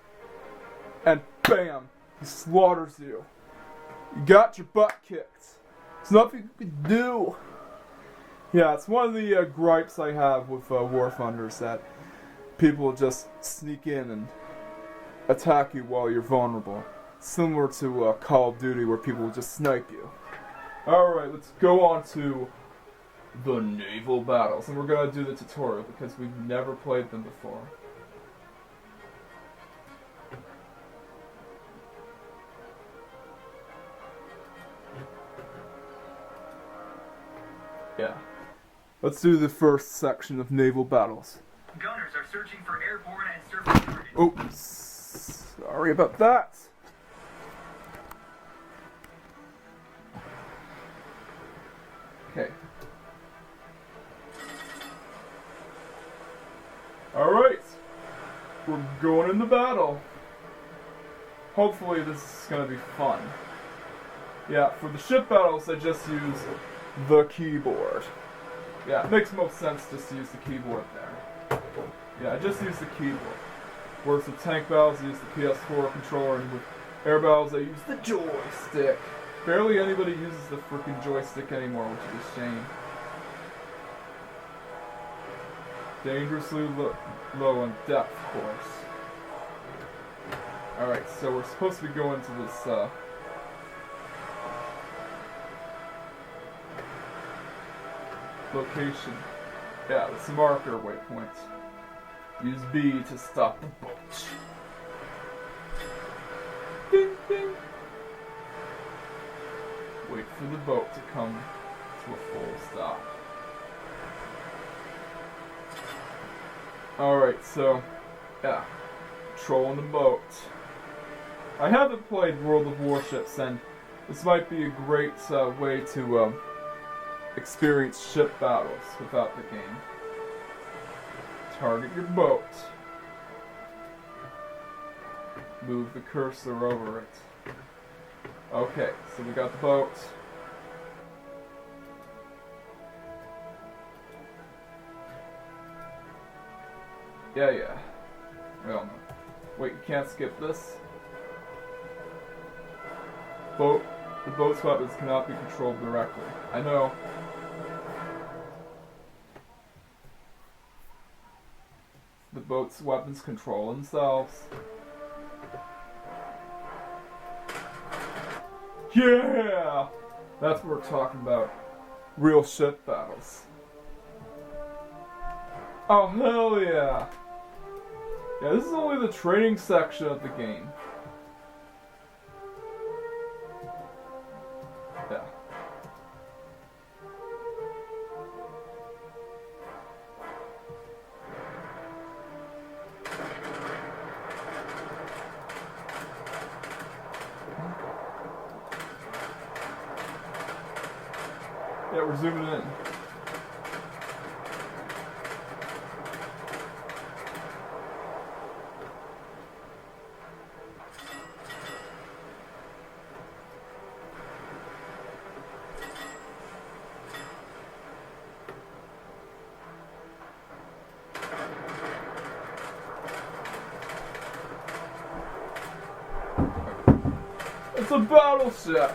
and bam, he slaughters you. You got your butt kicked. There's nothing you can do. Yeah, it's one of the gripes I have with War Thunders, that people just sneak in and attack you while you're vulnerable. Similar to Call of Duty, where people will just snipe you. Alright, let's go on to the naval battles. And we're going to do the tutorial because we've never played them before. Yeah. Let's do the first section of naval battles. Gunners are searching for airborne and surface targets. Oops. Sorry about that. Okay. Alright. We're going into battle. Hopefully this is going to be fun. Yeah, for the ship battles I just use the keyboard. Yeah, it makes most sense just to use the keyboard there. Yeah, I just use the keyboard. Whereas with tank battles I use the PS4 controller, and with air battles I use the joystick. Barely anybody uses the freaking joystick anymore, which is a shame. Dangerously low on depth, of course. Alright, so we're supposed to be going to this, location. Yeah, let's mark our waypoint. Use B to stop the boat. Ding, ding. Wait for the boat to come to a full stop. Alright, so, yeah. Trolling the boat. I haven't played World of Warships, and this might be a great way to experience ship battles without the game. Target your boat. Move the cursor over it. Okay, so we got the boat. Yeah. Well, no. Wait, you can't skip this? The boat's weapons cannot be controlled directly. I know. The boat's weapons control themselves. Yeah! That's what we're talking about. Real ship battles. Oh, hell yeah! Yeah, this is only the training section of the game. Yeah. Yeah, we're zooming in. It's a battleship!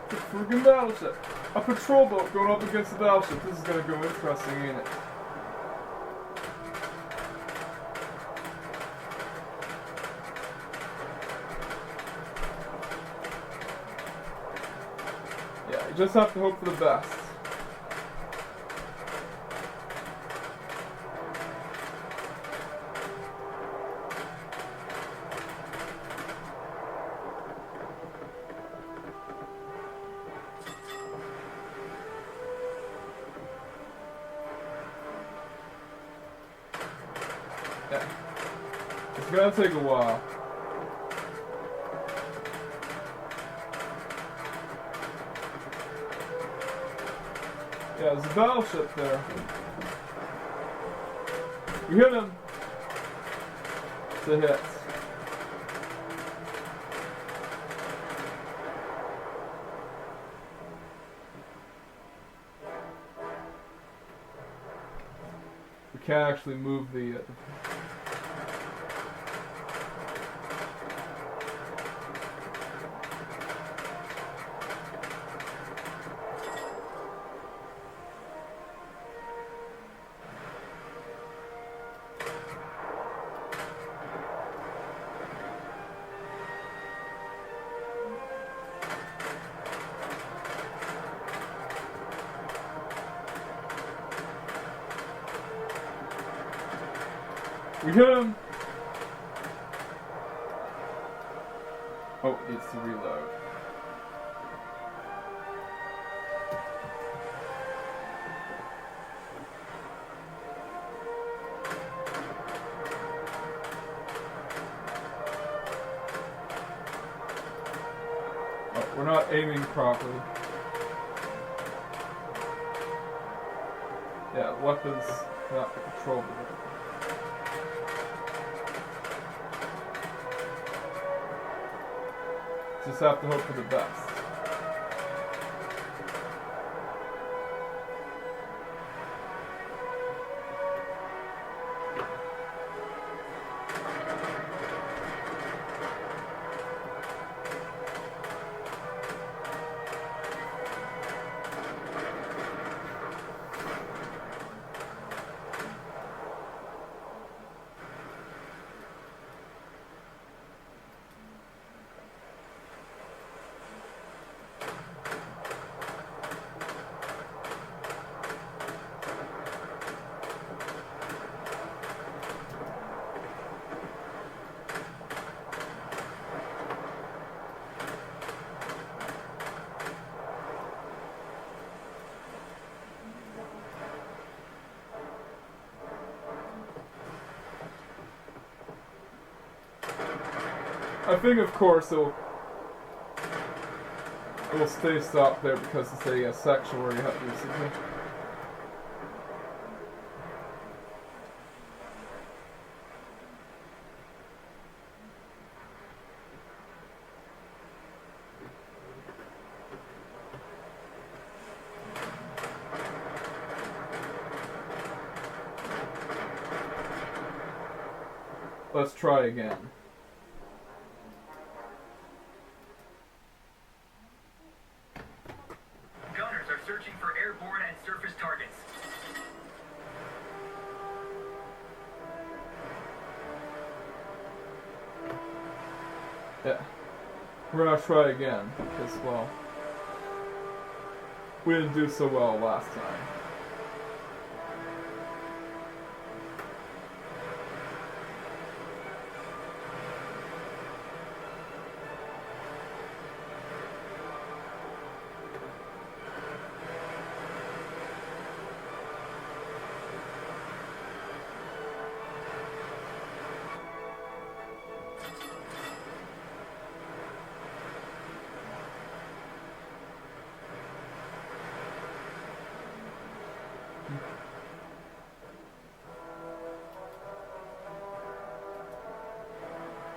It's a freaking battleship! A patrol boat going up against a battleship. This is gonna go interesting, ain't it? Yeah, you just have to hope for the best. Yeah. It's gonna take a while. Yeah, there's a battleship there. We hit him. It's a hit. We can't actually move the We hit him! Oh, it needs to reload. Oh, we're not aiming properly. Yeah, weapons not controlled. Just have to hope for the best. I think, of course, it will stay stopped there because it's a section where you have to do something. Let's try again. Gunners are searching for airborne and surface targets. Yeah. We're gonna try again, because, well, we didn't do so well last time.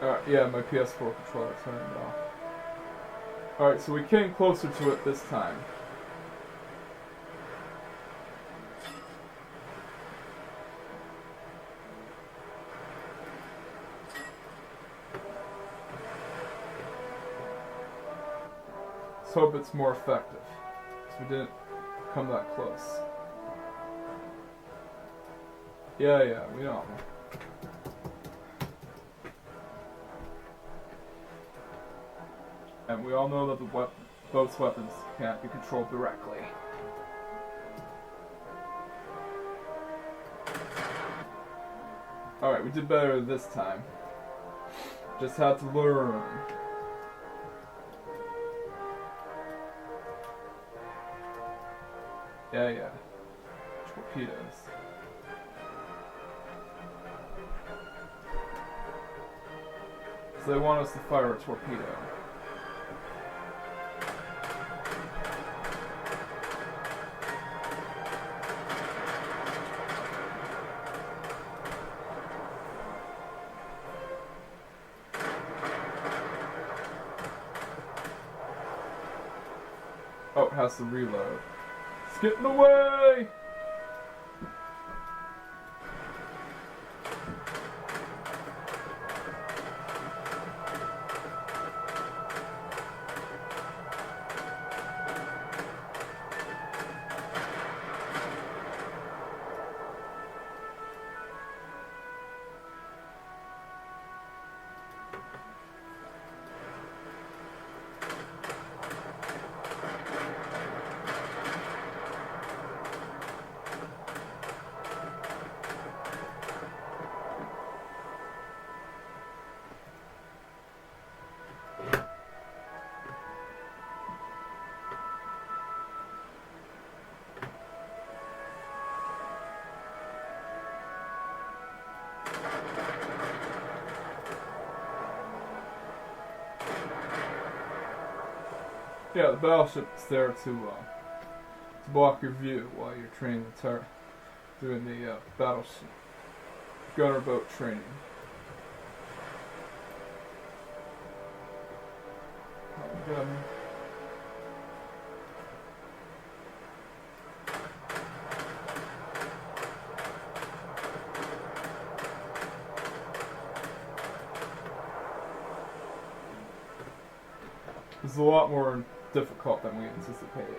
Alright, yeah, my PS4 controller turned off. Alright, so we came closer to it this time. Let's hope it's more effective, because we didn't come that close. Yeah, we know. And we all know that both weapons can't be controlled directly. Alright, we did better this time. Just had to learn. Yeah. Torpedoes. So they want us to fire a torpedo. Oh, it has to reload. It's getting away! Yeah, the battleship's there to block your view while you're training doing the battleship gunner boat training. It's a lot more difficult than we anticipated.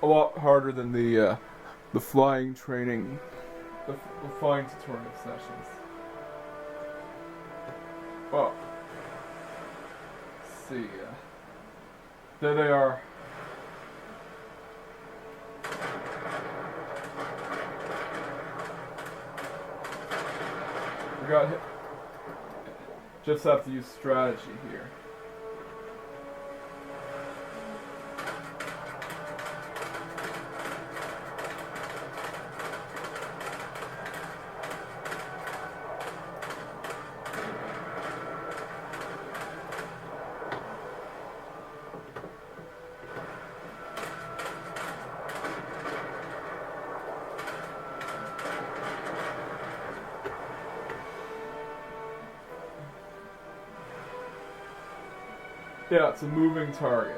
A lot harder than the flying training, the flying tutorial sessions. Well, let's see. There they are. We got hit. Just have to use strategy here. Yeah, it's a moving target.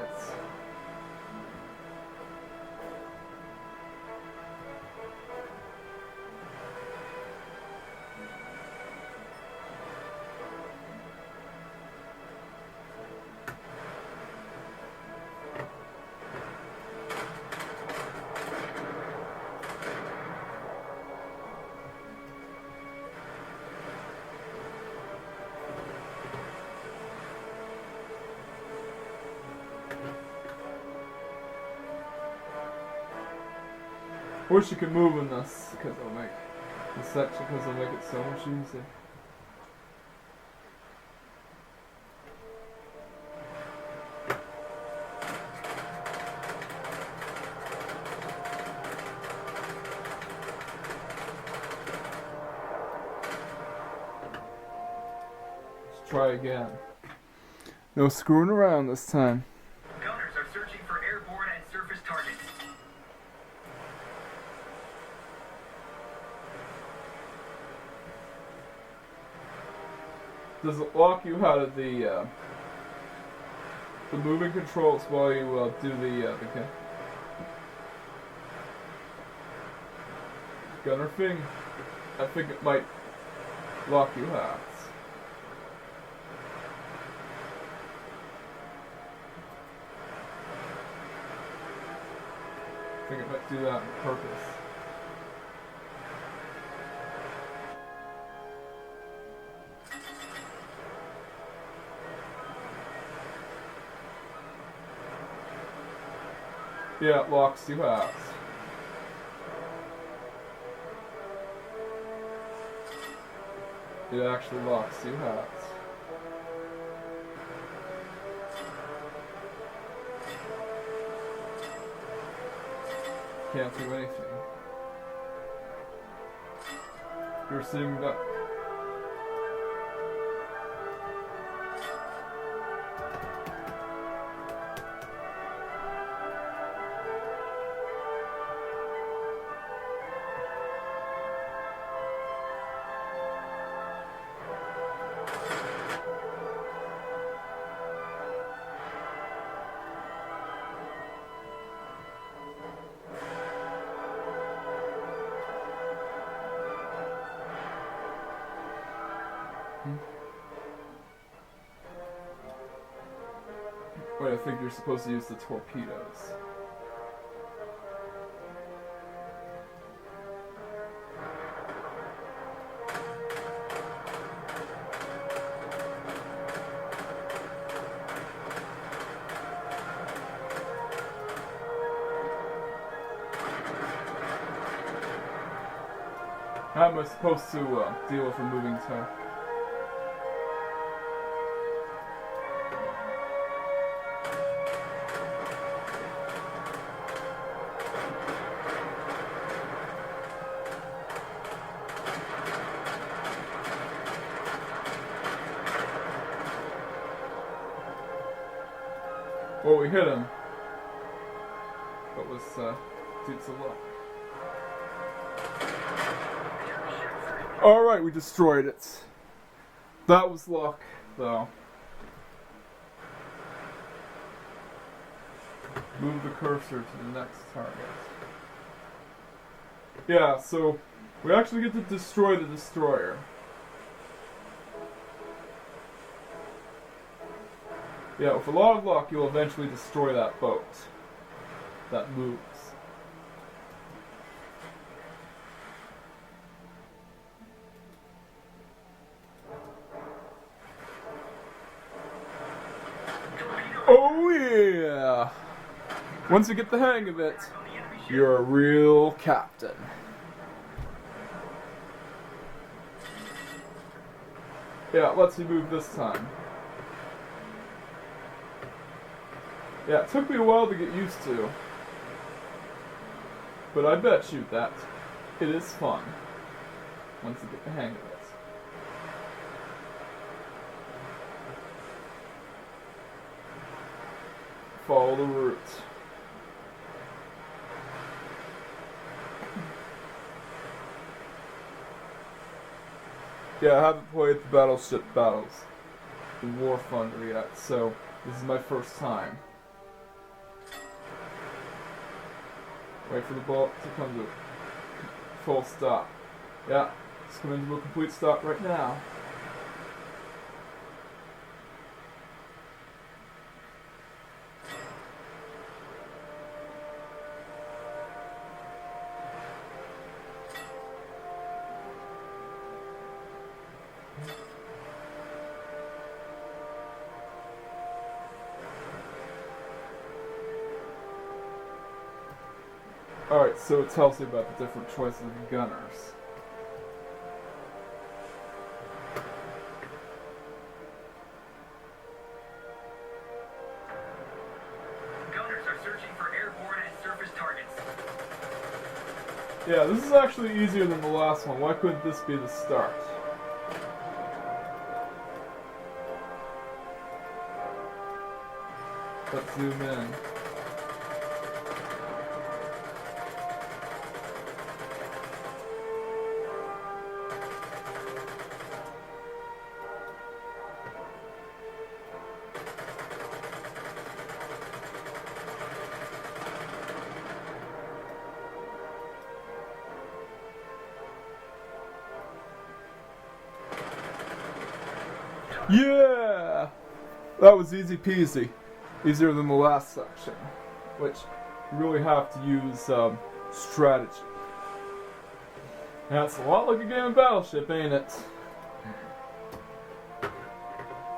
Wish you could move in this because it'll make this section because it'll make it so much easier. Let's try again. No screwing around this time. Gunners are searching for airborne and surface targets. Does it lock you out of the moving controls while you do the gunner thing? I think it might lock you out. I think it might do that on purpose. Yeah, it locks you out. It actually locks you out. Can't do anything. You're sitting duck. Wait, I think you're supposed to use the torpedoes. How am I supposed to deal with a moving target? Well, we hit him. But was, dude's a luck. Alright, we destroyed it. That was luck, though. Move the cursor to the next target. Yeah, so we actually get to destroy the destroyer. Yeah, with a lot of luck, you'll eventually destroy that boat that moves. Oh yeah! Once you get the hang of it, you're a real captain. Yeah, it lets you move this time. Yeah, it took me a while to get used to. But I bet you that it is fun once you get the hang of it. Follow the route. Yeah, I haven't played the Battleship Battles, the War Thunder yet, so this is my first time. Wait for the boat to come to full stop. Yeah, it's coming to a complete stop right now. Alright, so it tells you about the different choices of gunners. Gunners are searching for airborne and surface targets. Yeah, this is actually easier than the last one. Why couldn't this be the start? Let's zoom in. Yeah! That was easy peasy. Easier than the last section. Which you really have to use strategy. And it's a lot like a game of Battleship, ain't it?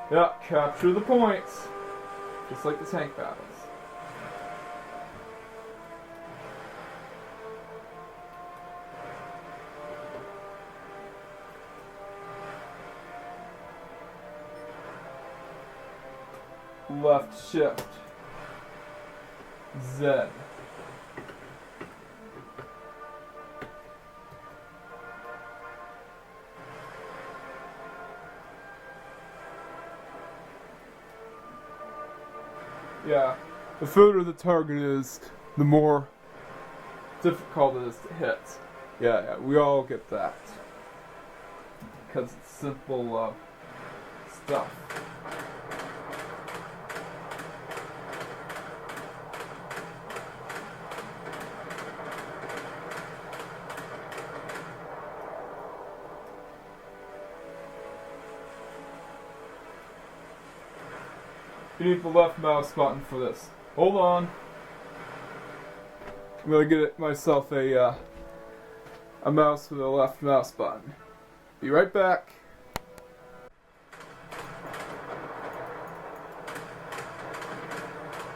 Yeah, capture the points. Just like the tank battles. Left shift. Z. Yeah, the further the target is, the more difficult it is to hit. Yeah, we all get that. Because it's simple stuff. You need the left mouse button for this. Hold on. I'm gonna get myself a mouse with a left mouse button. Be right back.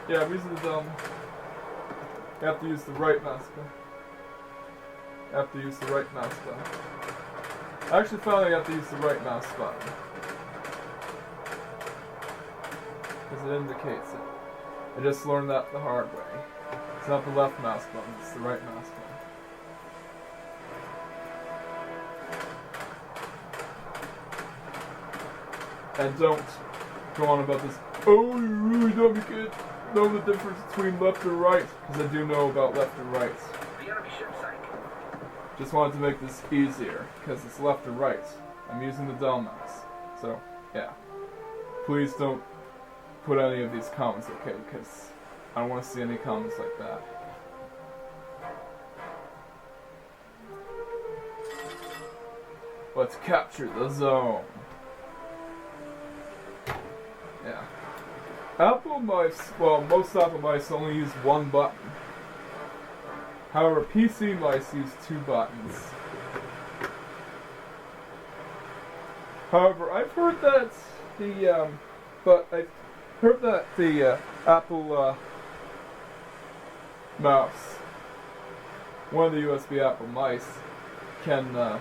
Yeah, I'm using the dumb. You have to use the right mouse button. You have to use the right mouse button. I actually found I have to use the right mouse button. Because it indicates it. I just learned that the hard way. It's not the left mouse button, it's the right mouse button. And don't go on about this, oh, you really don't be good. know the difference between left and right, because I do know about left and right. The enemy ship sank. Just wanted to make this easier, because it's left and right. I'm using the Dell mouse. So, yeah. Please don't put any of these comments, okay? Because I don't want to see any comments like that. Let's capture the zone. Yeah. Apple mice, well, most Apple mice only use one button. However, PC mice use 2 buttons. However, I've heard that the Apple mouse, one of the USB Apple mice, can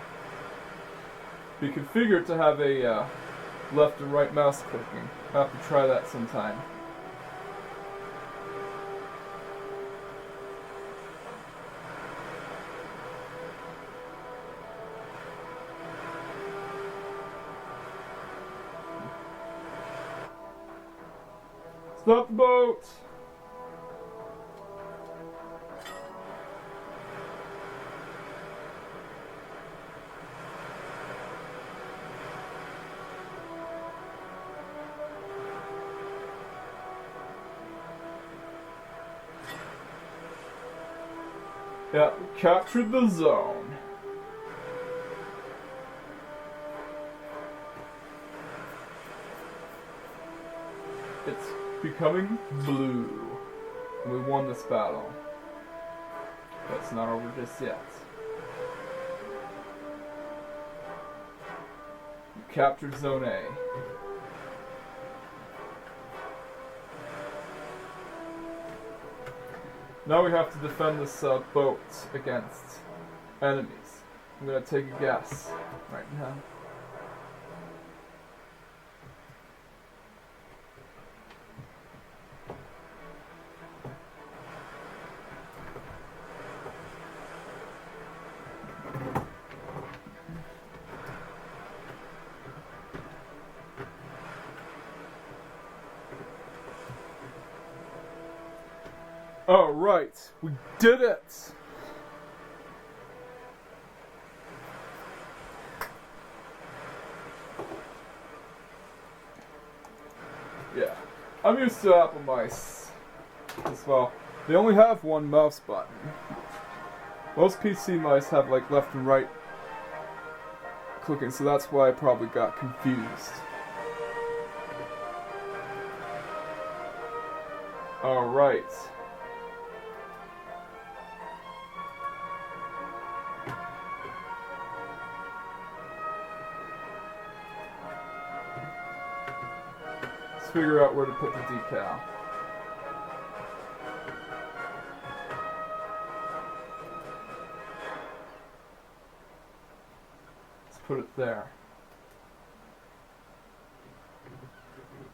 be configured to have a left and right mouse clicking. I'll have to try that sometime. Stop the boat! Yeah, we captured the zone. It's becoming blue. We won this battle. But it's not over just yet. We captured Zone A. Now we have to defend this boat against enemies. I'm gonna take a guess right now. All right, we did it! Yeah, I'm used to Apple mice as well. They only have one mouse button. Most PC mice have like left and right clicking, so that's why I probably got confused. All right. Figure out where to put the decal. Let's put it there.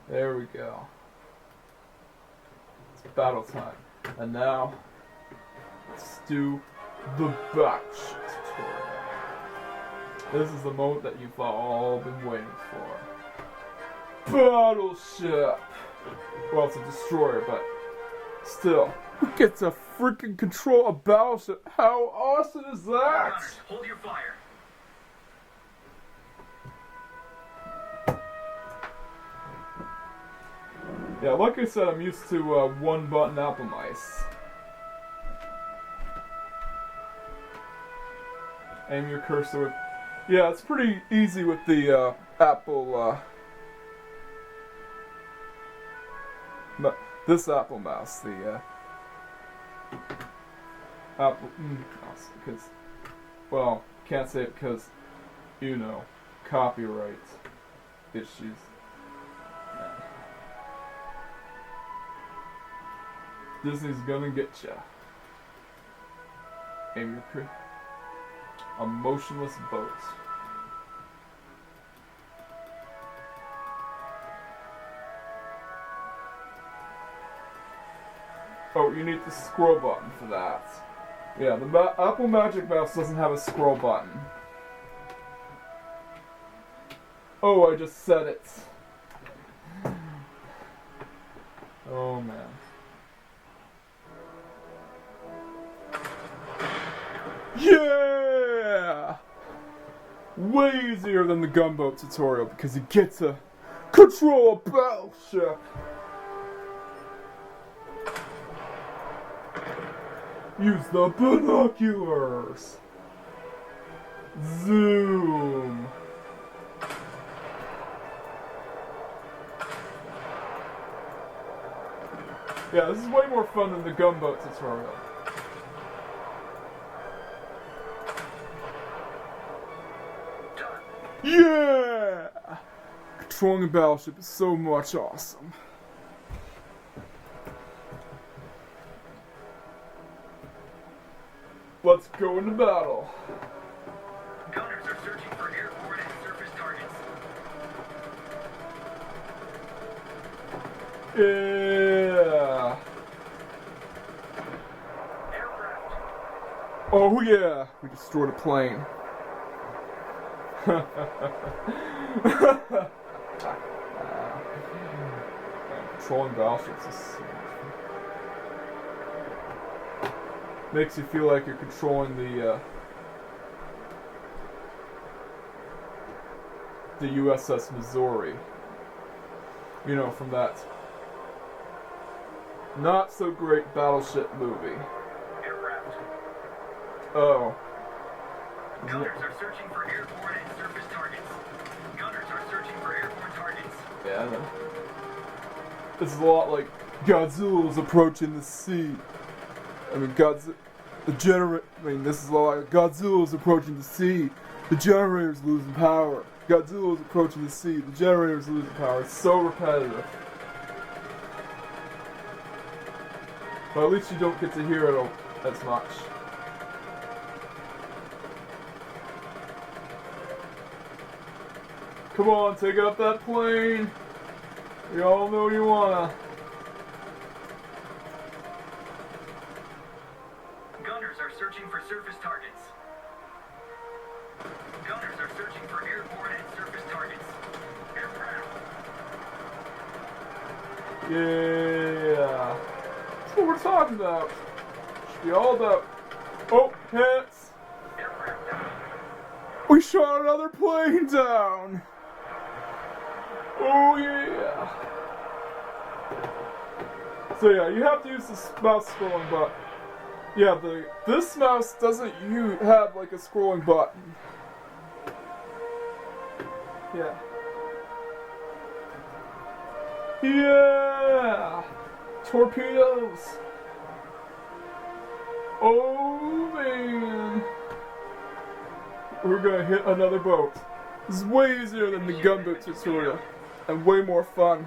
There we go. It's battle time. And now, let's do the batch tutorial. This is the moment that you've all been waiting for. Battleship! Well, it's a destroyer, but still. Who gets to freaking control a battleship? How awesome is that? Gunners, hold your fire. Yeah, like I said, I'm used to one-button Apple mice. Aim your cursor with... Yeah, it's pretty easy with the Apple... this Apple mouse, the Apple mouse, because, well, can't say it because, you know, copyright issues. Disney's gonna get ya. Aim your crew. A motionless boat. Oh, you need the scroll button for that. Yeah, the Apple Magic Mouse doesn't have a scroll button. Oh, I just said it. Oh, man. Yeah! Way easier than the gunboat tutorial because you get to control a battleship. Use the binoculars. Zoom. Yeah, this is way more fun than the gunboat tutorial. Yeah! Controlling a battleship is so much awesome. Let's go into battle. Gunners are searching for airborne and surface targets. Yeah. Aircraft. Oh yeah, we destroyed a plane. Controlling battleships is so much fun. Makes you feel like you're controlling the USS Missouri. You know, from that not so great battleship movie. Aircraft. Oh. Gunners are searching for airborne and surface targets. Gunners are searching for airborne targets. Yeah, I know. This is a lot like Godzilla's approaching the sea. I mean, this is a lot like Godzilla's approaching the sea. The generator's losing power. Godzilla's approaching the sea. The generator's losing power. It's so repetitive. But at least you don't get to hear it as much. Come on, take out that plane. We all know you wanna. Gunners are searching for surface targets. Gunners are searching for airborne and surface targets. Aircraft. Yeah. That's what we're talking about. Should be all about. Oh, hits. Aircraft down. We shot another plane down. Oh yeah. So yeah, you have to use the mouse scrolling button. Yeah, this mouse doesn't have like a scrolling button. Yeah. Yeah! Torpedoes! Oh man! We're gonna hit another boat. This is way easier than the gunboat tutorial. And way more fun.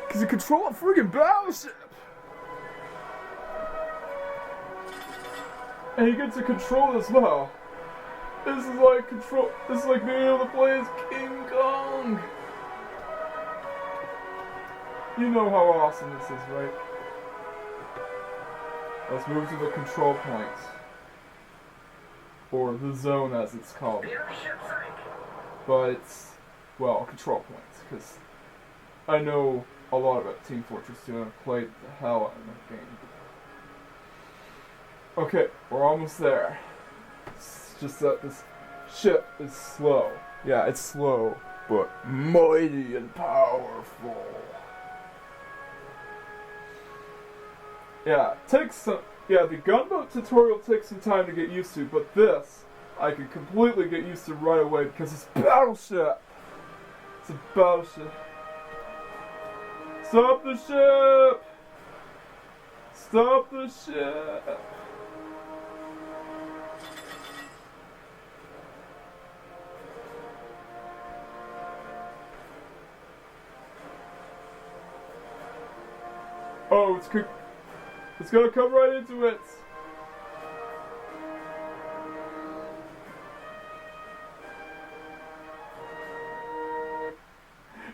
Cause you control a friggin' battleship! And you get to control it as well. This is like being able to play as King Kong. You know how awesome this is, right? Let's move to the control point. Or the zone as it's called. The airship sank. But it's, well, control points, because I know a lot about Team Fortress 2 and I've played the hell out of that game. Okay, we're almost there. It's just that this ship is slow. Yeah, it's slow, but mighty and powerful. Yeah, the gunboat tutorial takes some time to get used to, but this, I can completely get used to right away because it's battleship. It's a battleship. Stop the ship! Stop the ship! Oh, it's gonna come right into it.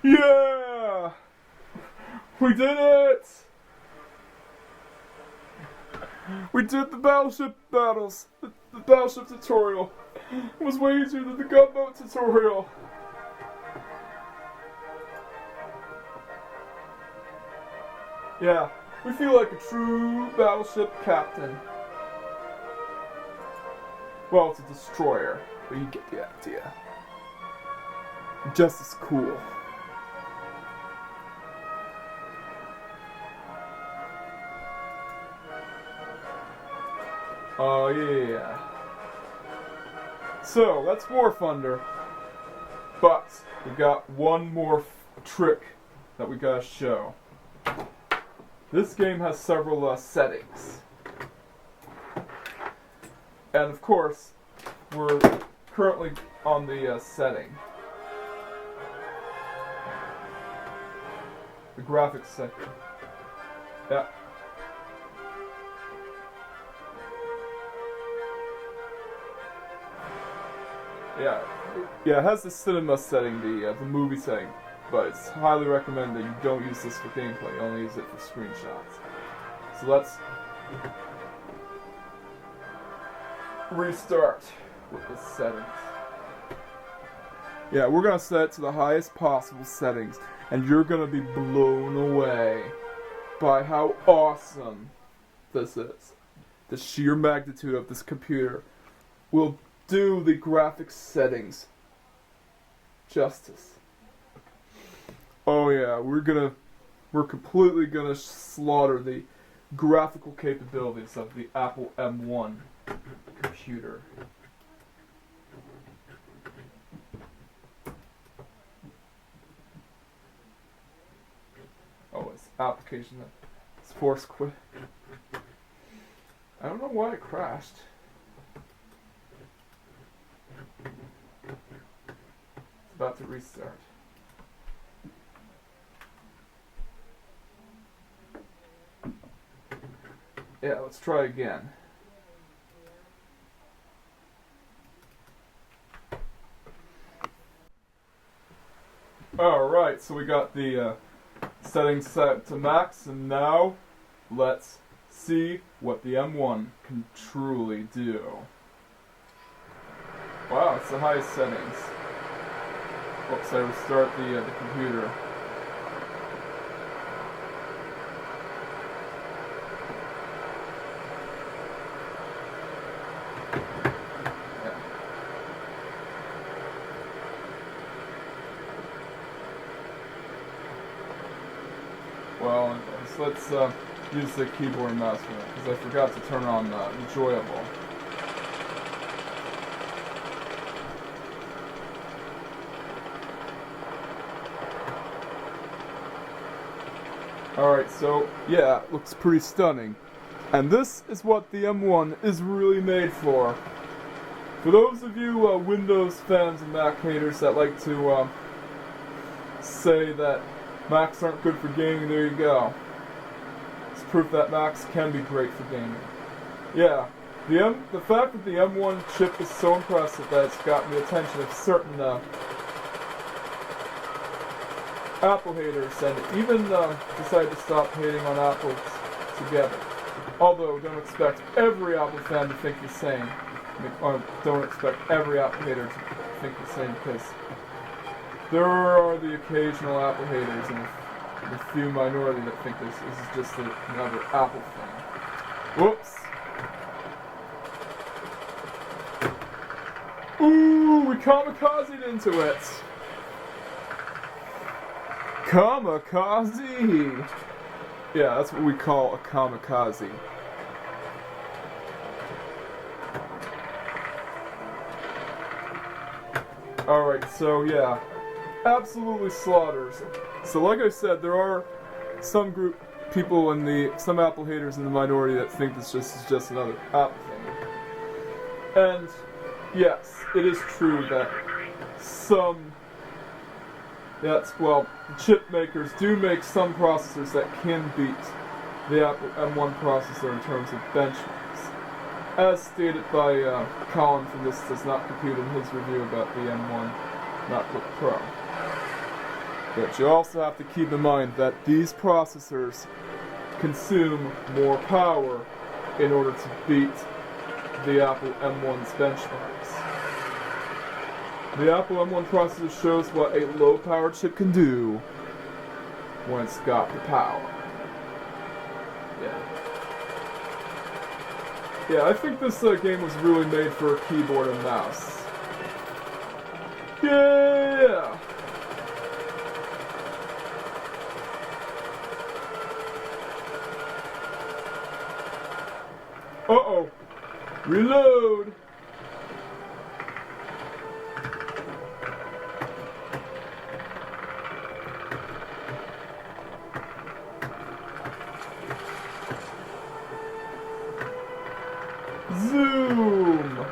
Yeah! We did it! We did the battleship battles. The battleship tutorial. It was way easier than the gunboat tutorial. Yeah, we feel like a true battleship captain. Well, it's a destroyer, but you get the idea. Just as cool. Oh yeah. So that's War Thunder, but we got one more trick that we gotta show. This game has several settings, and of course, we're currently on the setting, the graphics sector. Yeah. Yeah, it has the cinema setting, the movie setting, but it's highly recommended that you don't use this for gameplay, you only use it for screenshots. So let's restart with the settings. Yeah, we're gonna set it to the highest possible settings, and you're gonna be blown away by how awesome this is. The sheer magnitude of this computer will do the graphics settings justice. Oh yeah, we're completely gonna slaughter the graphical capabilities of the Apple M1 computer. Oh, it's application that's force quit. I don't know why it crashed. It's about to restart. Yeah, let's try again. Alright, so we got the settings set to max, and now let's see what the M1 can truly do. Wow, it's the highest settings. Oops, I restart the computer. Yeah. Well, so let's use the keyboard and mouse for that, because I forgot to turn on enjoyable. Alright, so yeah, it looks pretty stunning. And this is what the M1 is really made for. For those of you Windows fans and Mac haters that like to say that Macs aren't good for gaming, there you go. It's proof that Macs can be great for gaming. Yeah, the fact that the M1 chip is so impressive that it's gotten the attention of certain Apple haters, and even decided to stop hating on Apple together. Although, don't expect every Apple fan to think the same. Or don't expect every Apple hater to think the same, because there are the occasional Apple haters and the few minority that think this is just another Apple thing. Whoops! Ooh, we kamikazed into it! Kamikaze! Yeah, that's what we call a kamikaze. Alright, so yeah, absolutely slaughters. So like I said, there are some people some Apple haters in the minority that think this is just another Apple thing. And yes, it is true that the chip makers do make some processors that can beat the Apple M1 processor in terms of benchmarks. As stated by Colin from This Does Not Compute in his review about the M1 MacBook Pro. But you also have to keep in mind that these processors consume more power in order to beat the Apple M1's benchmarks. The Apple M1 processor shows what a low-power chip can do when it's got the power. Yeah. Yeah, I think this game was really made for a keyboard and mouse. Yeah! Uh-oh. Reload! Zoom!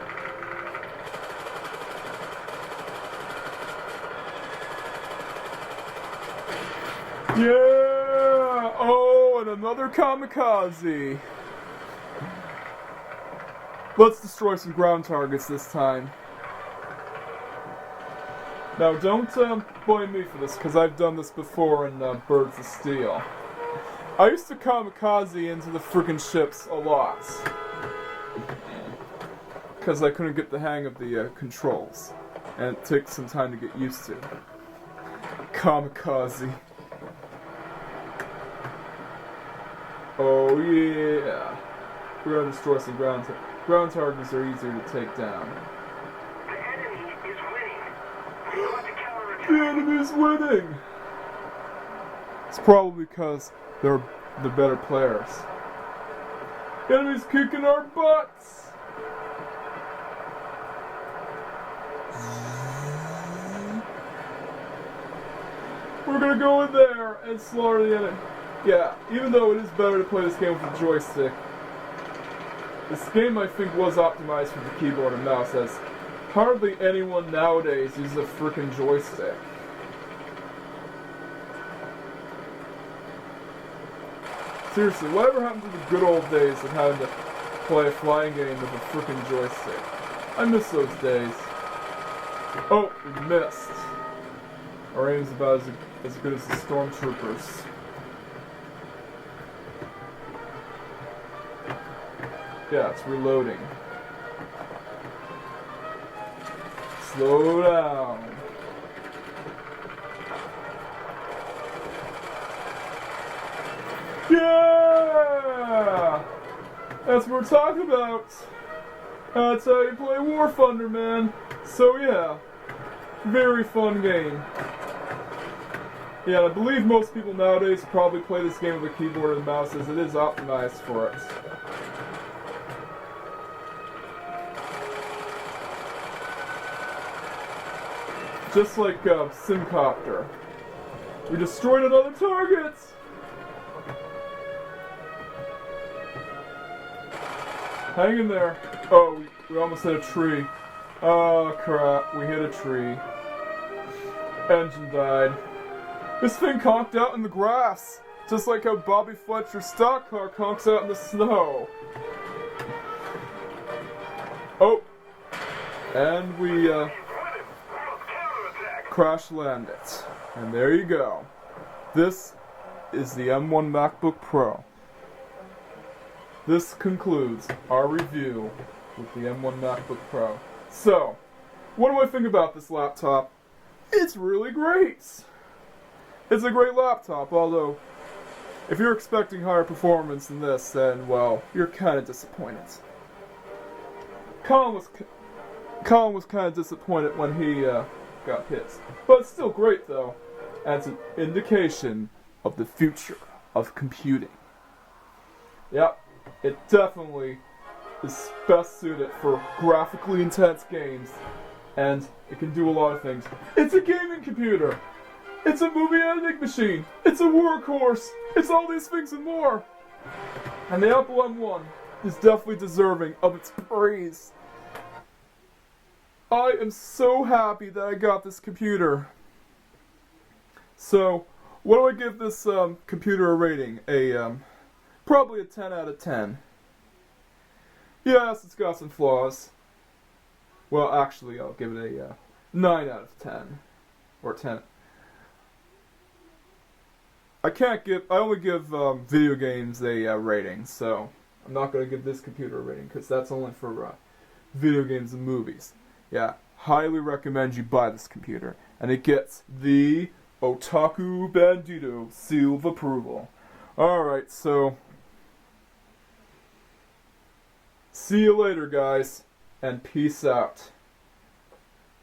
Yeah! Oh, and another kamikaze! Let's destroy some ground targets this time. Now, don't blame me for this, because I've done this before in Birds of Steel. I used to kamikaze into the frickin' ships a lot. Because I couldn't get the hang of the controls. And it takes some time to get used to. Kamikaze. Oh yeah. We're gonna destroy some ground targets. Ground targets are easier to take down. The enemy is winning. We want to counterattack. The enemy's winning! It's probably because they're the better players. The enemy's kicking our butts! We're gonna go in there and slaughter the enemy. Yeah, even though it is better to play this game with a joystick, this game I think was optimized for the keyboard and mouse, as hardly anyone nowadays uses a frickin' joystick. Seriously, whatever happened to the good old days of having to play a flying game with a frickin' joystick? I miss those days. Oh, we missed. Our aim's about as good as the stormtroopers. Yeah, it's reloading. Slow down. Yeah! That's what we're talking about. That's how you play War Thunder, man. So yeah, very fun game. Yeah, I believe most people nowadays probably play this game with a keyboard and mouse, as it is optimized for it. Just like Simcopter. We destroyed another target! Hang in there. Oh, we almost hit a tree. Oh crap, we hit a tree. Engine died. This thing conked out in the grass, just like how Bobby Fletcher's stock car conks out in the snow. Oh, and we crash land it. And there you go. This is the M1 MacBook Pro. This concludes our review with the M1 MacBook Pro. So, what do I think about this laptop? It's really great! It's a great laptop, although, if you're expecting higher performance than this, then, well, you're kind of disappointed. Colin was kind of disappointed when he got hit. But it's still great, though, and it's an indication of the future of computing. Yep, it definitely is best suited for graphically intense games, and it can do a lot of things. It's a gaming computer! It's a movie editing machine! It's a workhorse! It's all these things and more! And the Apple M1 is definitely deserving of its praise. I am so happy that I got this computer. So, what do I give this computer a rating? Probably a 10 out of 10. Yes, it's got some flaws. Well, actually, I'll give it a 9 out of 10. Or 10. I only give video games a rating, so I'm not going to give this computer a rating, because that's only for video games and movies. Yeah, highly recommend you buy this computer. And it gets the Otaku Bandito seal of approval. Alright, so See you later, guys, and peace out.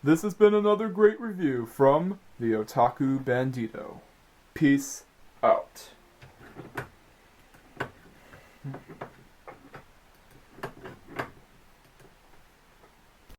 This has been another great review from the Otaku Bandito. Peace out.